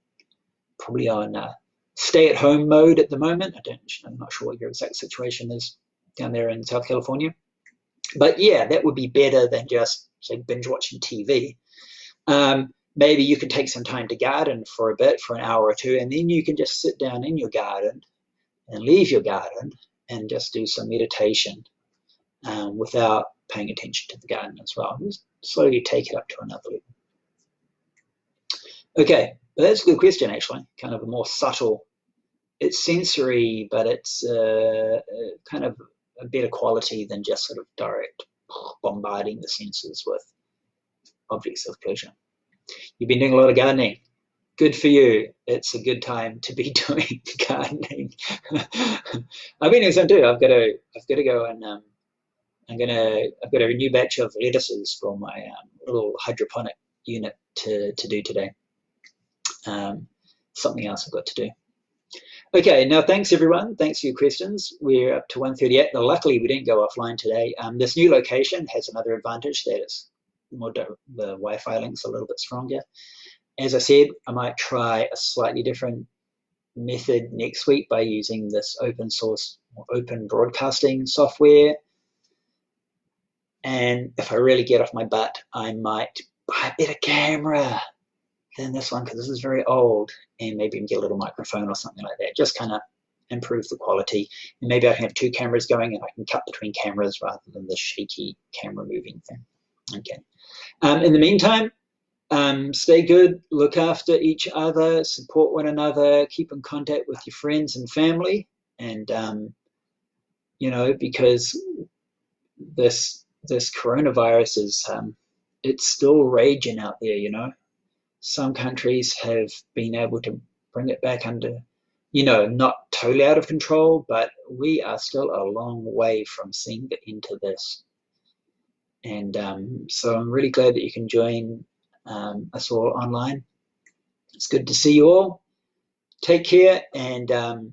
stay-at-home mode at the moment. I'm not sure what your exact situation is down there in South California, but yeah, that would be better than just say binge watching TV. Maybe you can take some time to garden for a bit, for an hour or two, and then you can just sit down in your garden and leave your garden and just do some meditation without paying attention to the garden as well. Just slowly take it up to another level. Okay, well, that's a good question, actually. Kind of a more subtle. It's sensory, but it's kind of a better quality than just sort of direct bombarding the senses with objects of pleasure. You've been doing a lot of gardening. Good for you. It's a good time to be doing gardening. I've been doing some too. I've got to go and I've got a new batch of lettuces for my little hydroponic unit to do today. Something else I've got to do. Okay, now thanks everyone. Thanks for your questions. We're up to 1:38. Now, luckily, we didn't go offline today. This new location has another advantage, that is the Wi-Fi link's a little bit stronger. As I said, I might try a slightly different method next week by using this open source, open broadcasting software. And if I really get off my butt, I might buy a better camera than this one, because this is very old, and maybe get a little microphone or something like that. Just kind of improve the quality. And maybe I can have two cameras going and I can cut between cameras rather than the shaky camera moving thing. Okay. In the meantime, stay good, look after each other, support one another, keep in contact with your friends and family, and because this coronavirus is it's still raging out there. Some countries have been able to bring it back under, not totally out of control, but we are still a long way from seeing the end to this. And so I'm really glad that you can join us all online. It's good to see you all. Take care and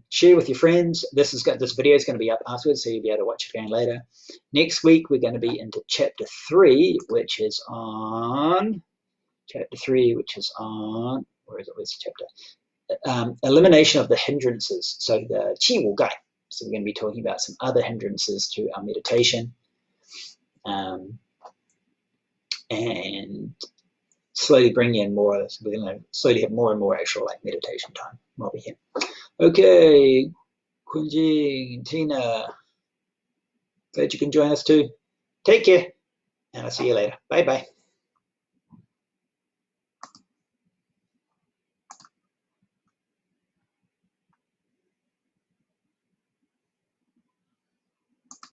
share with your friends. This video is going to be up afterwards, so you'll be able to watch it again later. Next week, we're going to be into chapter 3, which is on, where is it, where's the chapter? Elimination of the hindrances, so the qi wu gai. So we're going to be talking about some other hindrances to our meditation. And slowly bring in more, so we're going to slowly have more and more actual like meditation time while we're here. Okay, Kunjing, Tina, glad you can join us too. Take care, and I'll see you later. Bye-bye.